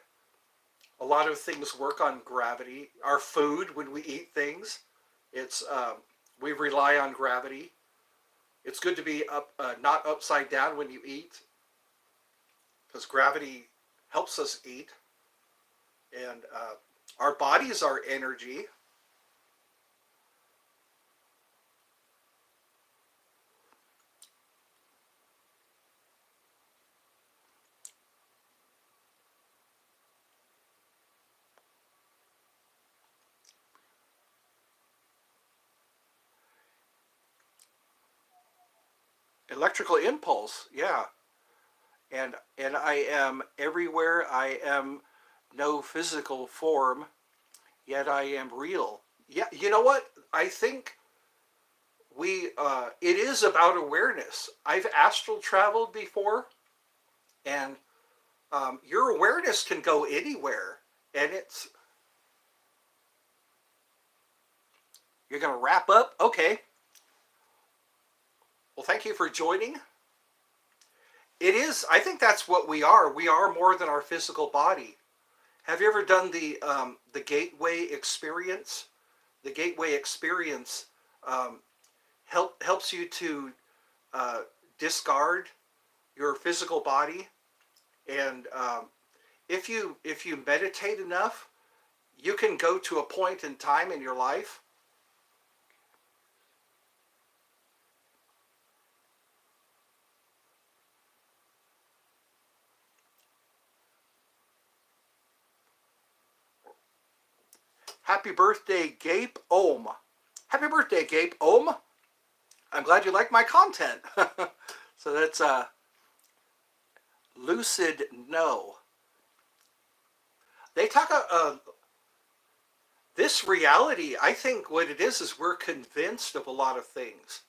A lot of things work on gravity. Our food, when we eat things, it's we rely on gravity. It's good to be not upside down when you eat, because gravity helps us eat. And our bodies are energy. Electrical impulse, yeah. And I am everywhere. I am no physical form, yet I am real. Yeah, you know what? I think it is about awareness. I've astral traveled before, and your awareness can go anywhere. And you're going to wrap up? Okay. Well, thank you for joining. It is, I think that's what we are. We are more than our physical body. Have you ever done the Gateway Experience? The Gateway Experience helps you to discard your physical body, and if you meditate enough, you can go to a point in time in your life. Happy birthday, Gabe Ohm. Happy birthday, Gabe Ohm. I'm glad you like my content. So that's Lucid No. They talk this reality, I think what it is we're convinced of a lot of things.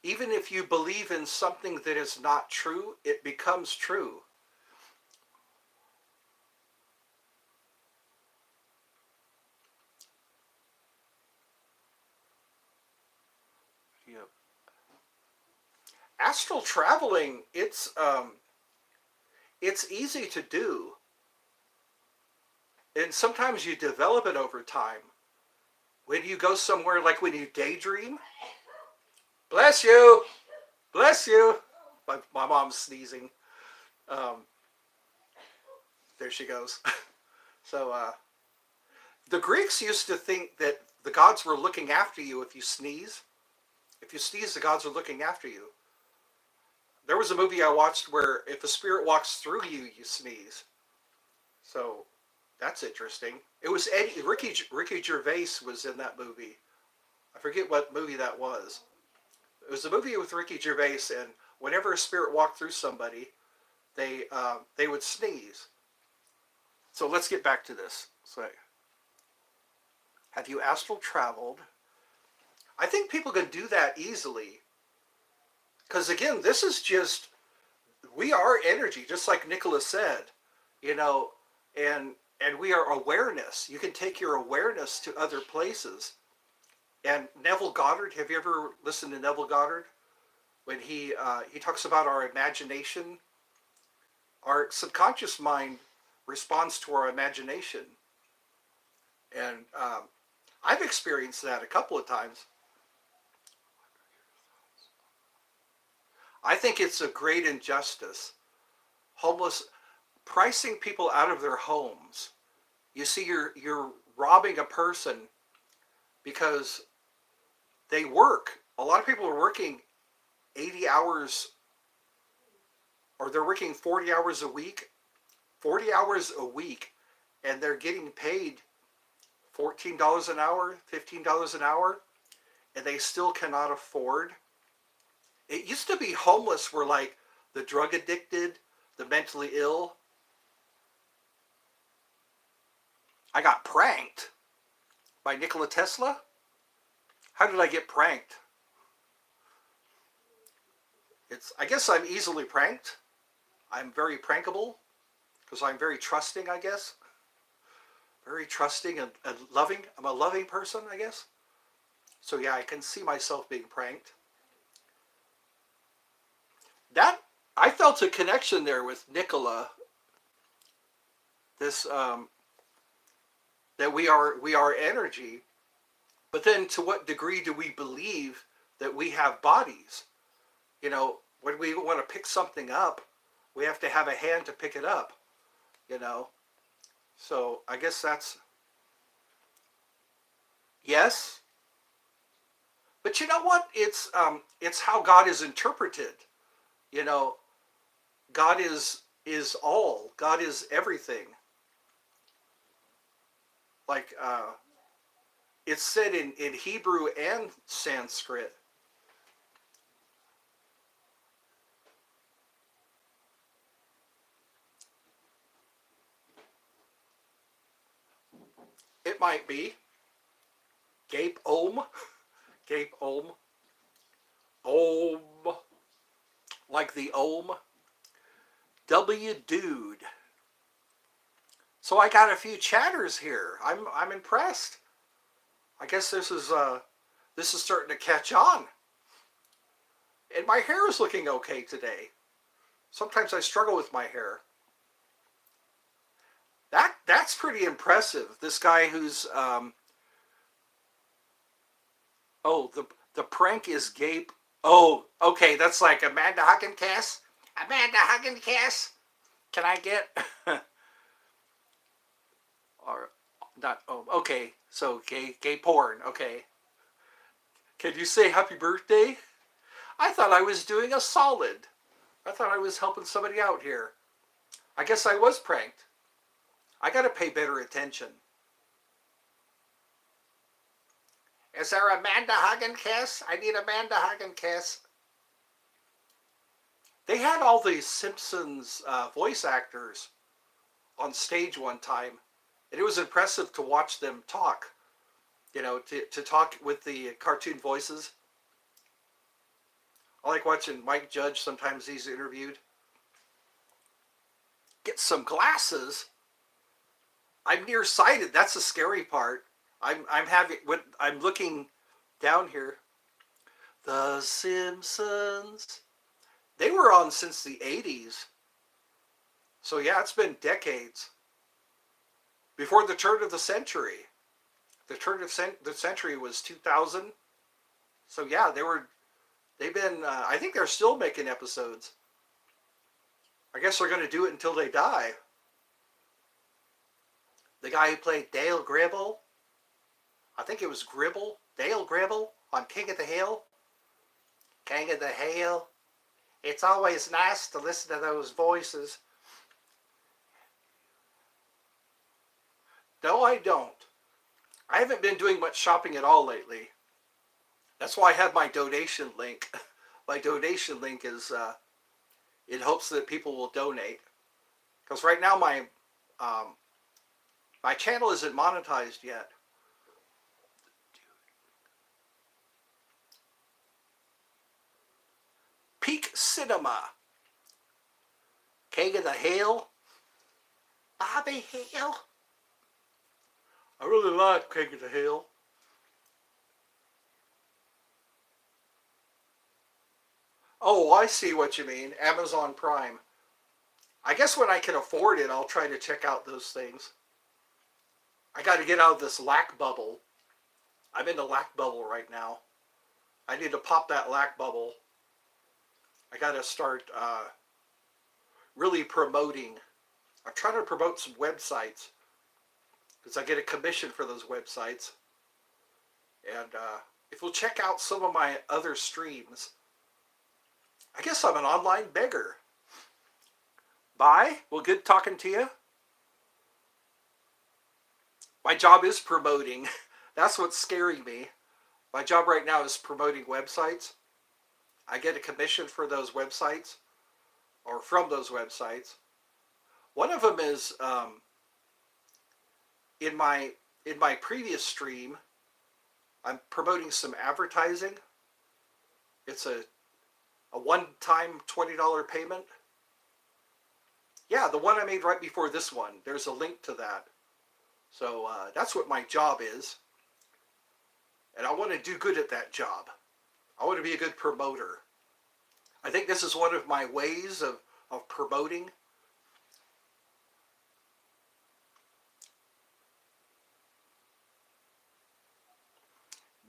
Even if you believe in something that is not true, it becomes true. Yep. Astral traveling, it's easy to do. And sometimes you develop it over time. When you go somewhere, like when you daydream, bless you, bless you. My mom's sneezing. Um, there she goes. So the Greeks used to think that the gods were looking after you if you sneeze. If you sneeze, the gods are looking after you. There was a movie I watched where if a spirit walks through you, you sneeze. So that's interesting. It was Ricky Gervais was in that movie. I forget what movie that was. It was a movie with Ricky Gervais, and whenever a spirit walked through somebody, they would sneeze. So let's get back to this. So, have you astral traveled? I think people can do that easily. Because again, this is just, we are energy, just like Nicholas said, you know, and we are awareness. You can take your awareness to other places. And Neville Goddard, have you ever listened to Neville Goddard? When he talks about our imagination, our subconscious mind responds to our imagination. And I've experienced that a couple of times. I think it's a great injustice. Homeless, pricing people out of their homes. You see, you're robbing a person because they work. A lot of people are working 80 hours, or they're working 40 hours a week. 40 hours a week, and they're getting paid $14 an hour, $15 an hour, and they still cannot afford. It used to be homeless were like the drug addicted, the mentally ill. I got pranked by Nikola Tesla. How did I get pranked? I guess I'm easily pranked. I'm very prankable because I'm very trusting, I guess. Very trusting and loving. I'm a loving person, I guess. So yeah, I can see myself being pranked. That, I felt a connection there with Nikola. This that we are energy, but then to what degree do we believe that we have bodies? You know, when we want to pick something up, we have to have a hand to pick it up. You know, so I guess that's yes. But you know what? It's how God is interpreted. You know, God is all. God is everything. Like it's said in Hebrew and Sanskrit. It might be Gape Om, Gape Om, Om, like the Om. W Dude. So I got a few chatters here. I'm impressed. I guess this is starting to catch on. And my hair is looking okay today. Sometimes I struggle with my hair. That's pretty impressive. This guy who's oh, the prank is Gape. Oh, okay, that's like Amanda Huggincass. Amanda Huggincass. Can I get or not? Oh, okay. So gay porn. Okay. Can you say happy birthday? I thought I was doing a solid. I thought I was helping somebody out here. I guess I was pranked. I got to pay better attention. Is there Amanda Hugginkiss? I need Amanda Hugginkiss. They had all these Simpsons voice actors on stage one time, and it was impressive to watch them talk. You know, to talk with the cartoon voices. I like watching Mike Judge. Sometimes he's interviewed. Get some glasses. I'm nearsighted. That's the scary part. I'm looking down here. The Simpsons. They were on since the 80s. So yeah, it's been decades. Before the turn of the century. The turn of the century was 2000. So yeah, they were They've been, I think they're still making episodes. I guess they're going to do it until they die. The guy who played Dale Gribble, I think it was Gribble, Dale Gribble on King of the Hill. King of the Hill. It's always nice to listen to those voices. No, I don't. I haven't been doing much shopping at all lately. That's why I have my donation link. My donation link is in hopes that people will donate. Because right now my channel isn't monetized yet. Peak Cinema. King of the Hill. Bobby Hill. I really like King of the Hill. Oh, I see what you mean. Amazon Prime. I guess when I can afford it, I'll try to check out those things. I got to get out of this lack bubble. I'm in the lack bubble right now. I need to pop that lack bubble. I got to start really promoting. I'm trying to promote some websites because I get a commission for those websites. And if you'll check out some of my other streams, I guess I'm an online beggar. Bye. Well, good talking to you. My job is promoting. That's what's scaring me. My job right now is promoting websites. I get a commission for those websites, or from those websites. One of them is in my previous stream, I'm promoting some advertising. It's a one-time $20 payment. Yeah, the one I made right before this one. There's a link to that. So that's what my job is. And I want to do good at that job. I want to be a good promoter. I think this is one of my ways of promoting.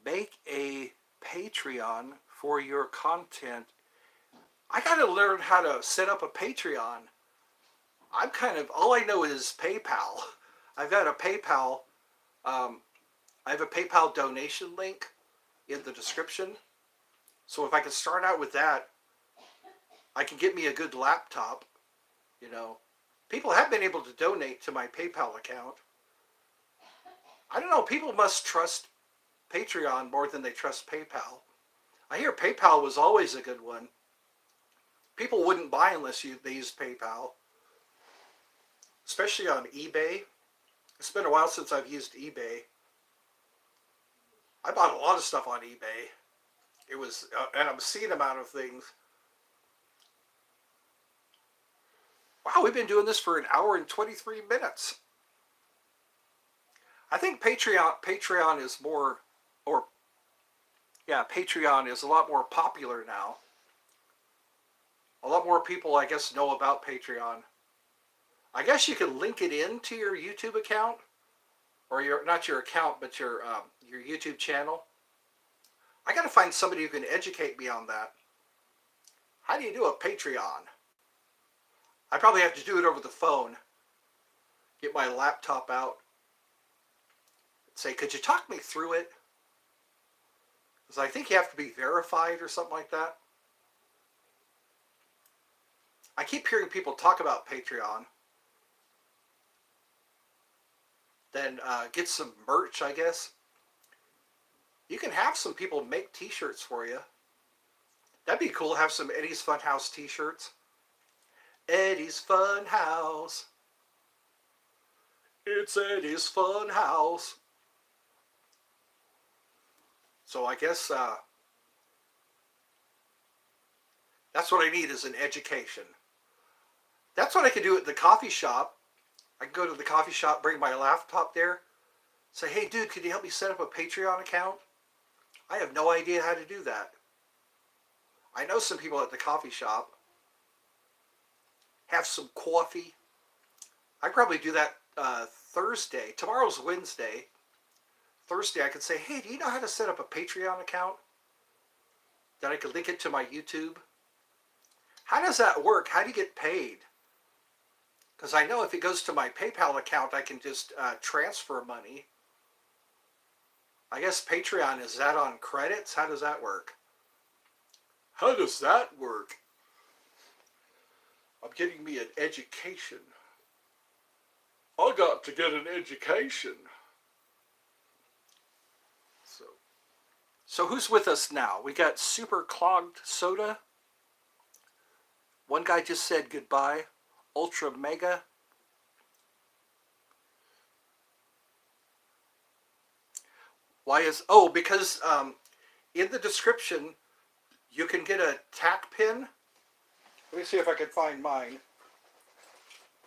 Make a Patreon for your content. I got to learn how to set up a Patreon. I'm kind of, all I know is PayPal. I've got a PayPal, I have a PayPal donation link in the description. So if I can start out with that, I can get me a good laptop. You know, people have been able to donate to my PayPal account. I don't know, people must trust Patreon more than they trust PayPal. I hear PayPal was always a good one. People wouldn't buy unless they used PayPal. Especially on eBay. It's been a while since I've used eBay. I bought a lot of stuff on eBay. It was an obscene amount of things. Wow, we've been doing this for an hour and 23 minutes. I think Patreon is more, or yeah, Patreon is a lot more popular now. A lot more people, I guess, know about Patreon. I guess you can link it into your YouTube account, or not your account, but your YouTube channel. I got to find somebody who can educate me on that. How do you do a Patreon? I probably have to do it over the phone. Get my laptop out. Say, could you talk me through it? Because I think you have to be verified or something like that. I keep hearing people talk about Patreon. Then get some merch, I guess. You can have some people make t-shirts for you. That'd be cool, have some Eddie's Funhouse t-shirts. Eddie's Funhouse. It's Eddie's Funhouse. So I guess that's what I need, is an education. That's what I can do at the coffee shop. I can go to the coffee shop, bring my laptop there, say, hey dude, can you help me set up a Patreon account? I have no idea how to do that. I know some people at the coffee shop. Have some coffee. I probably do that Thursday. Tomorrow's Wednesday. Thursday I could say, hey, do you know how to set up a Patreon account? that I could link it to my YouTube. How does that work? How do you get paid? Because I know if it goes to my PayPal account, I can just transfer money. I guess Patreon, is that on credits? How does that work? How does that work? I'm getting me an education. I got to get an education. So who's with us now? We got Super Clogged Soda. One guy just said goodbye. Ultra Mega. Why is... Oh, because in the description, you can get a tack pin. Let me see if I can find mine.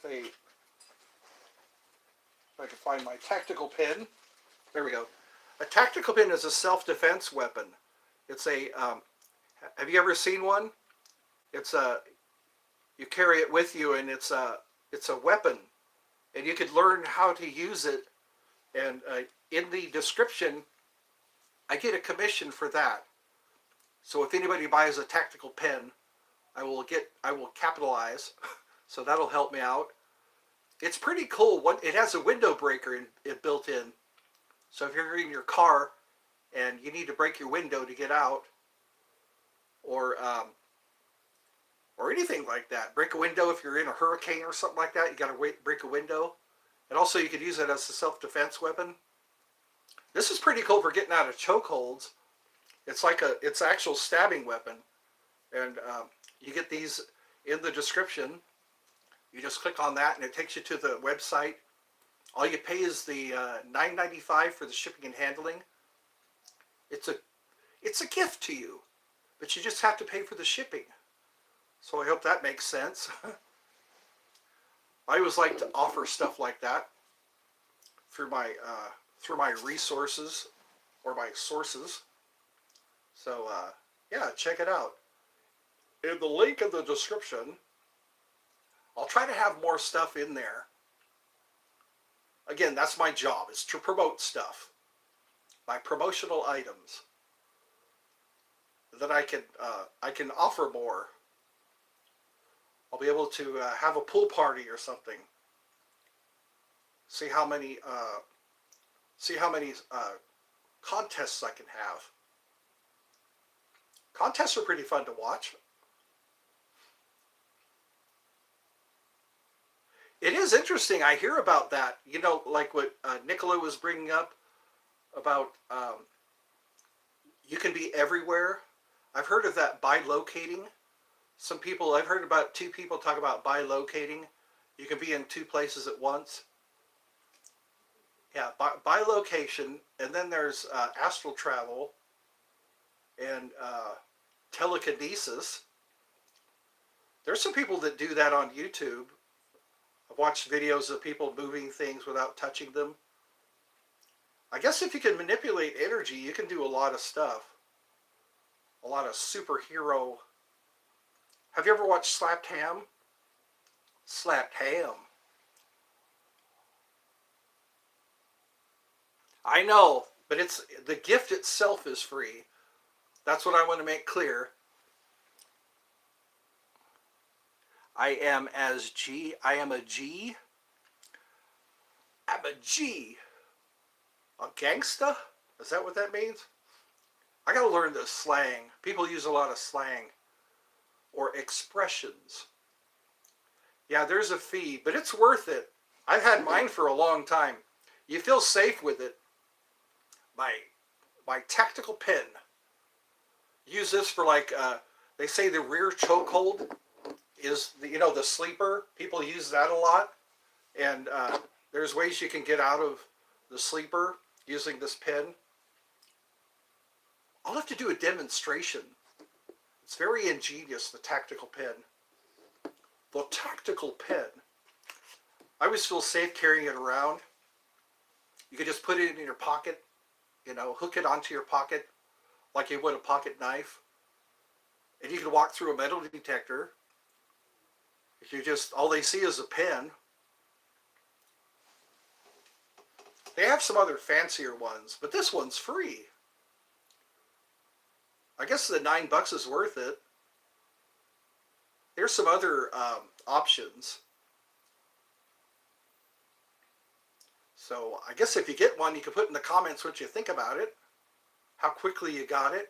If I can find my tactical pin. There we go. A tactical pin is a self-defense weapon. It's a... have you ever seen one? It's a... You carry it with you, and it's a weapon, and you could learn how to use it. And in the description, I get a commission for that. So if anybody buys a tactical pen, I will capitalize. So that'll help me out. It's pretty cool. It has a window breaker built in. So if you're in your car and you need to break your window to get out, or anything like that. Break a window if you're in a hurricane or something like that. You got to break a window. And also you could use it as a self-defense weapon. This is pretty cool for getting out of chokeholds. It's an actual stabbing weapon. And you get these in the description. You just click on that and it takes you to the website. All you pay is the $9.95 for the shipping and handling. It's a gift to you, but you just have to pay for the shipping. So I hope that makes sense. I always like to offer stuff like that through my resources or my sources. So yeah, check it out. In the link in the description, I'll try to have more stuff in there. Again, that's my job, is to promote stuff. My promotional items. That I can offer more. I'll be able to have a pool party or something. See how many contests I can have. Contests are pretty fun to watch. It is interesting. I hear about that. You know, like what Nicola was bringing up about you can be everywhere. I've heard of that bilocating. I've heard about 2 people talk about bilocating. You can be in 2 places at once. Yeah, bilocation, and then there's astral travel and telekinesis. There's some people that do that on YouTube. I've watched videos of people moving things without touching them. I guess if you can manipulate energy, you can do a lot of stuff. A lot of superhero. Have you ever watched Slapped Ham? Slapped Ham. I know, but the gift itself is free. That's what I want to make clear. I am a G. I'm a G. A gangsta? Is that what that means? I gotta learn the slang. People use a lot of slang. Or expressions. Yeah, there's a fee, but it's worth it. I've had mine for a long time. You feel safe with it. My tactical pen. Use this for they say the rear chokehold is the sleeper. People use that a lot, and there's ways you can get out of the sleeper using this pen. I'll have to do a demonstration. It's very ingenious, the tactical pen. The tactical pen. I always feel safe carrying it around. You can just put it in your pocket, hook it onto your pocket like you would a pocket knife. And you can walk through a metal detector. If all they see is a pen. They have some other fancier ones, but this one's free. I guess the $9 is worth it. There's some other options. So I guess if you get one, you can put in the comments what you think about it, how quickly you got it.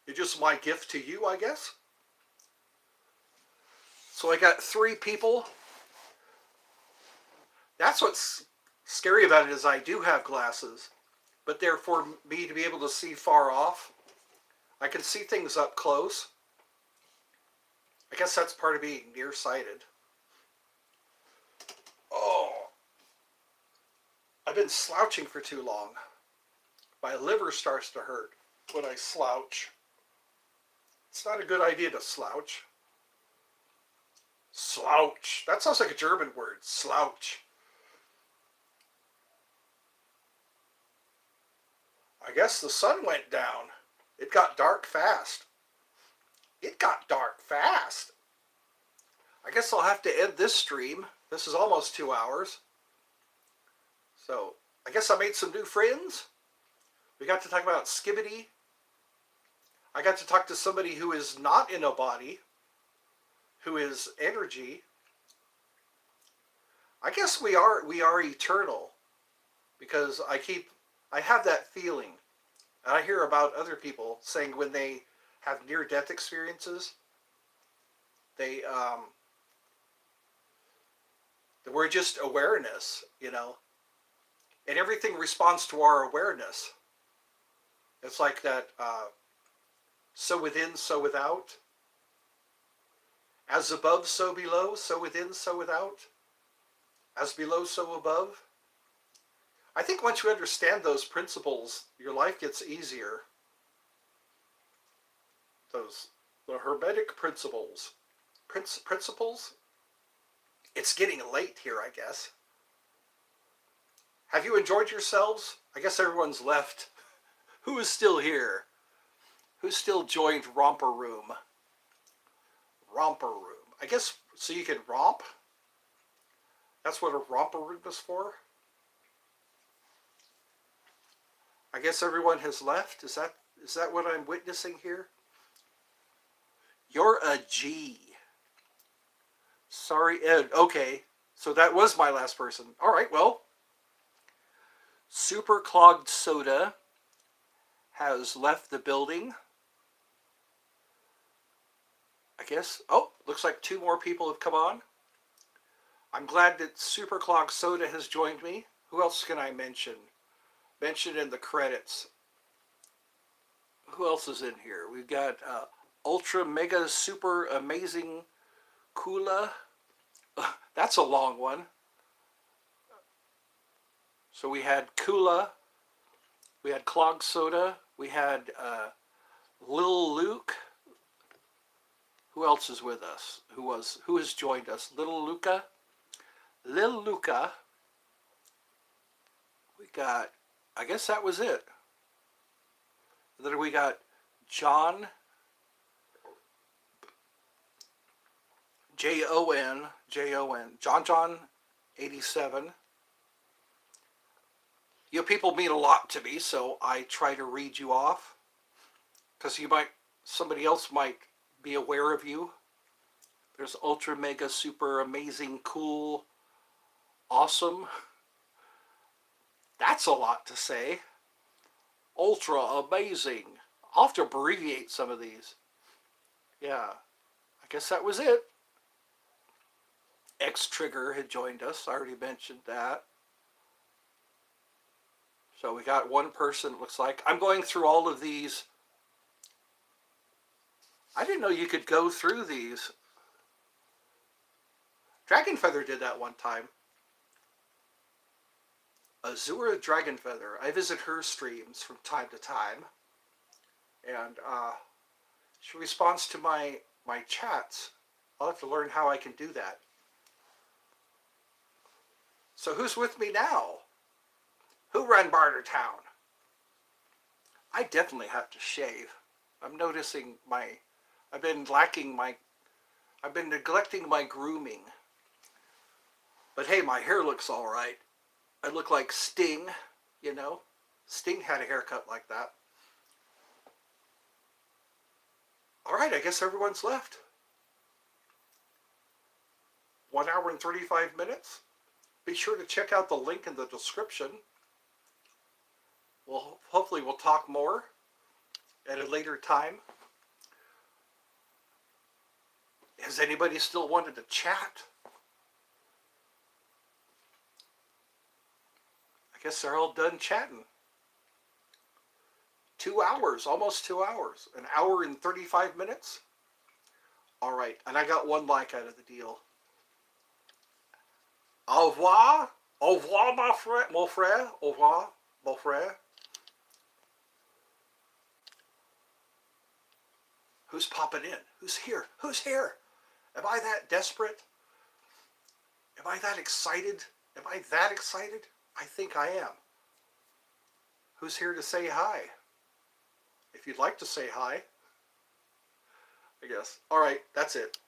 It's just my gift to you, I guess. So I got 3 people. That's what's scary about it, is I do have glasses, but they're for me to be able to see far off. I can see things up close. I guess that's part of being nearsighted. Oh, I've been slouching for too long. My liver starts to hurt when I slouch. It's not a good idea to slouch. Slouch. That sounds like a German word. Slouch. I guess the sun went down. It got dark fast. It got dark fast. I guess I'll have to end this stream. This is almost 2 hours. So I guess I made some new friends. We got to talk about Skibidi. I got to talk to somebody who is not in a body, who is energy. I guess we are eternal, because I have that feeling. And I hear about other people saying when they have near-death experiences, we're just awareness, and everything responds to our awareness. It's like that, so within, so without. As above, so below, so within, so without. As below, so above. I think once you understand those principles, your life gets easier. The Hermetic principles. Principles? It's getting late here, I guess. Have you enjoyed yourselves? I guess everyone's left. Who is still here? Who still joined Romper Room? Romper Room. I guess so you can romp? That's what a romper room is for? I guess everyone has left. Is that what I'm witnessing here? You're a G. Sorry, Ed. Okay, so that was my last person. All right, well, Super Clogged Soda has left the building. I guess. Oh, looks like 2 more people have come on. I'm glad that Super Clogged Soda has joined me. Who else can I mention? Mention in the credits. Who else is in here? We've got Ultra Mega Super Amazing Kula. That's a long one. So we had Kula, we had Clogged Soda, we had Lil Luke. Who else is with us? Who has joined us? Lil Luca. We got, I guess that was it. Then we got John, Jon, John 87. You people mean a lot to me, so I try to read you off, because somebody else might be aware of you. There's Ultra Mega Super Amazing Cool Awesome. That's a lot to say. Ultra Amazing. I'll have to abbreviate some of these. Yeah, I guess that was it. X Trigger had joined us. I already mentioned that. So we got 1 person, it looks like. I'm going through all of these. I didn't know you could go through these. Dragonfeather did that one time. Azura Dragonfeather. I visit her streams from time to time. And she responds to my chats. I'll have to learn how I can do that. So who's with me now? Who ran Bartertown? I definitely have to shave. I'm noticing I've been neglecting my grooming. But hey, my hair looks alright. I look like Sting, Sting had a haircut like that. All right, I guess everyone's left. 1 hour and 35 minutes. Be sure to check out the link in the description. Hopefully we'll talk more at a later time. Has anybody still wanted to chat? I guess they're all done chatting. 2 hours, almost 2 hours. 1 hour and 35 minutes. All right, and I got 1 like out of the deal. Au revoir. Au revoir, mon frère. Au revoir, mon frère. Who's popping in? Who's here? Who's here? Am I that desperate? Am I that excited? Am I that excited? I think I am. Who's here to say hi? If you'd like to say hi, I guess. All right, that's it.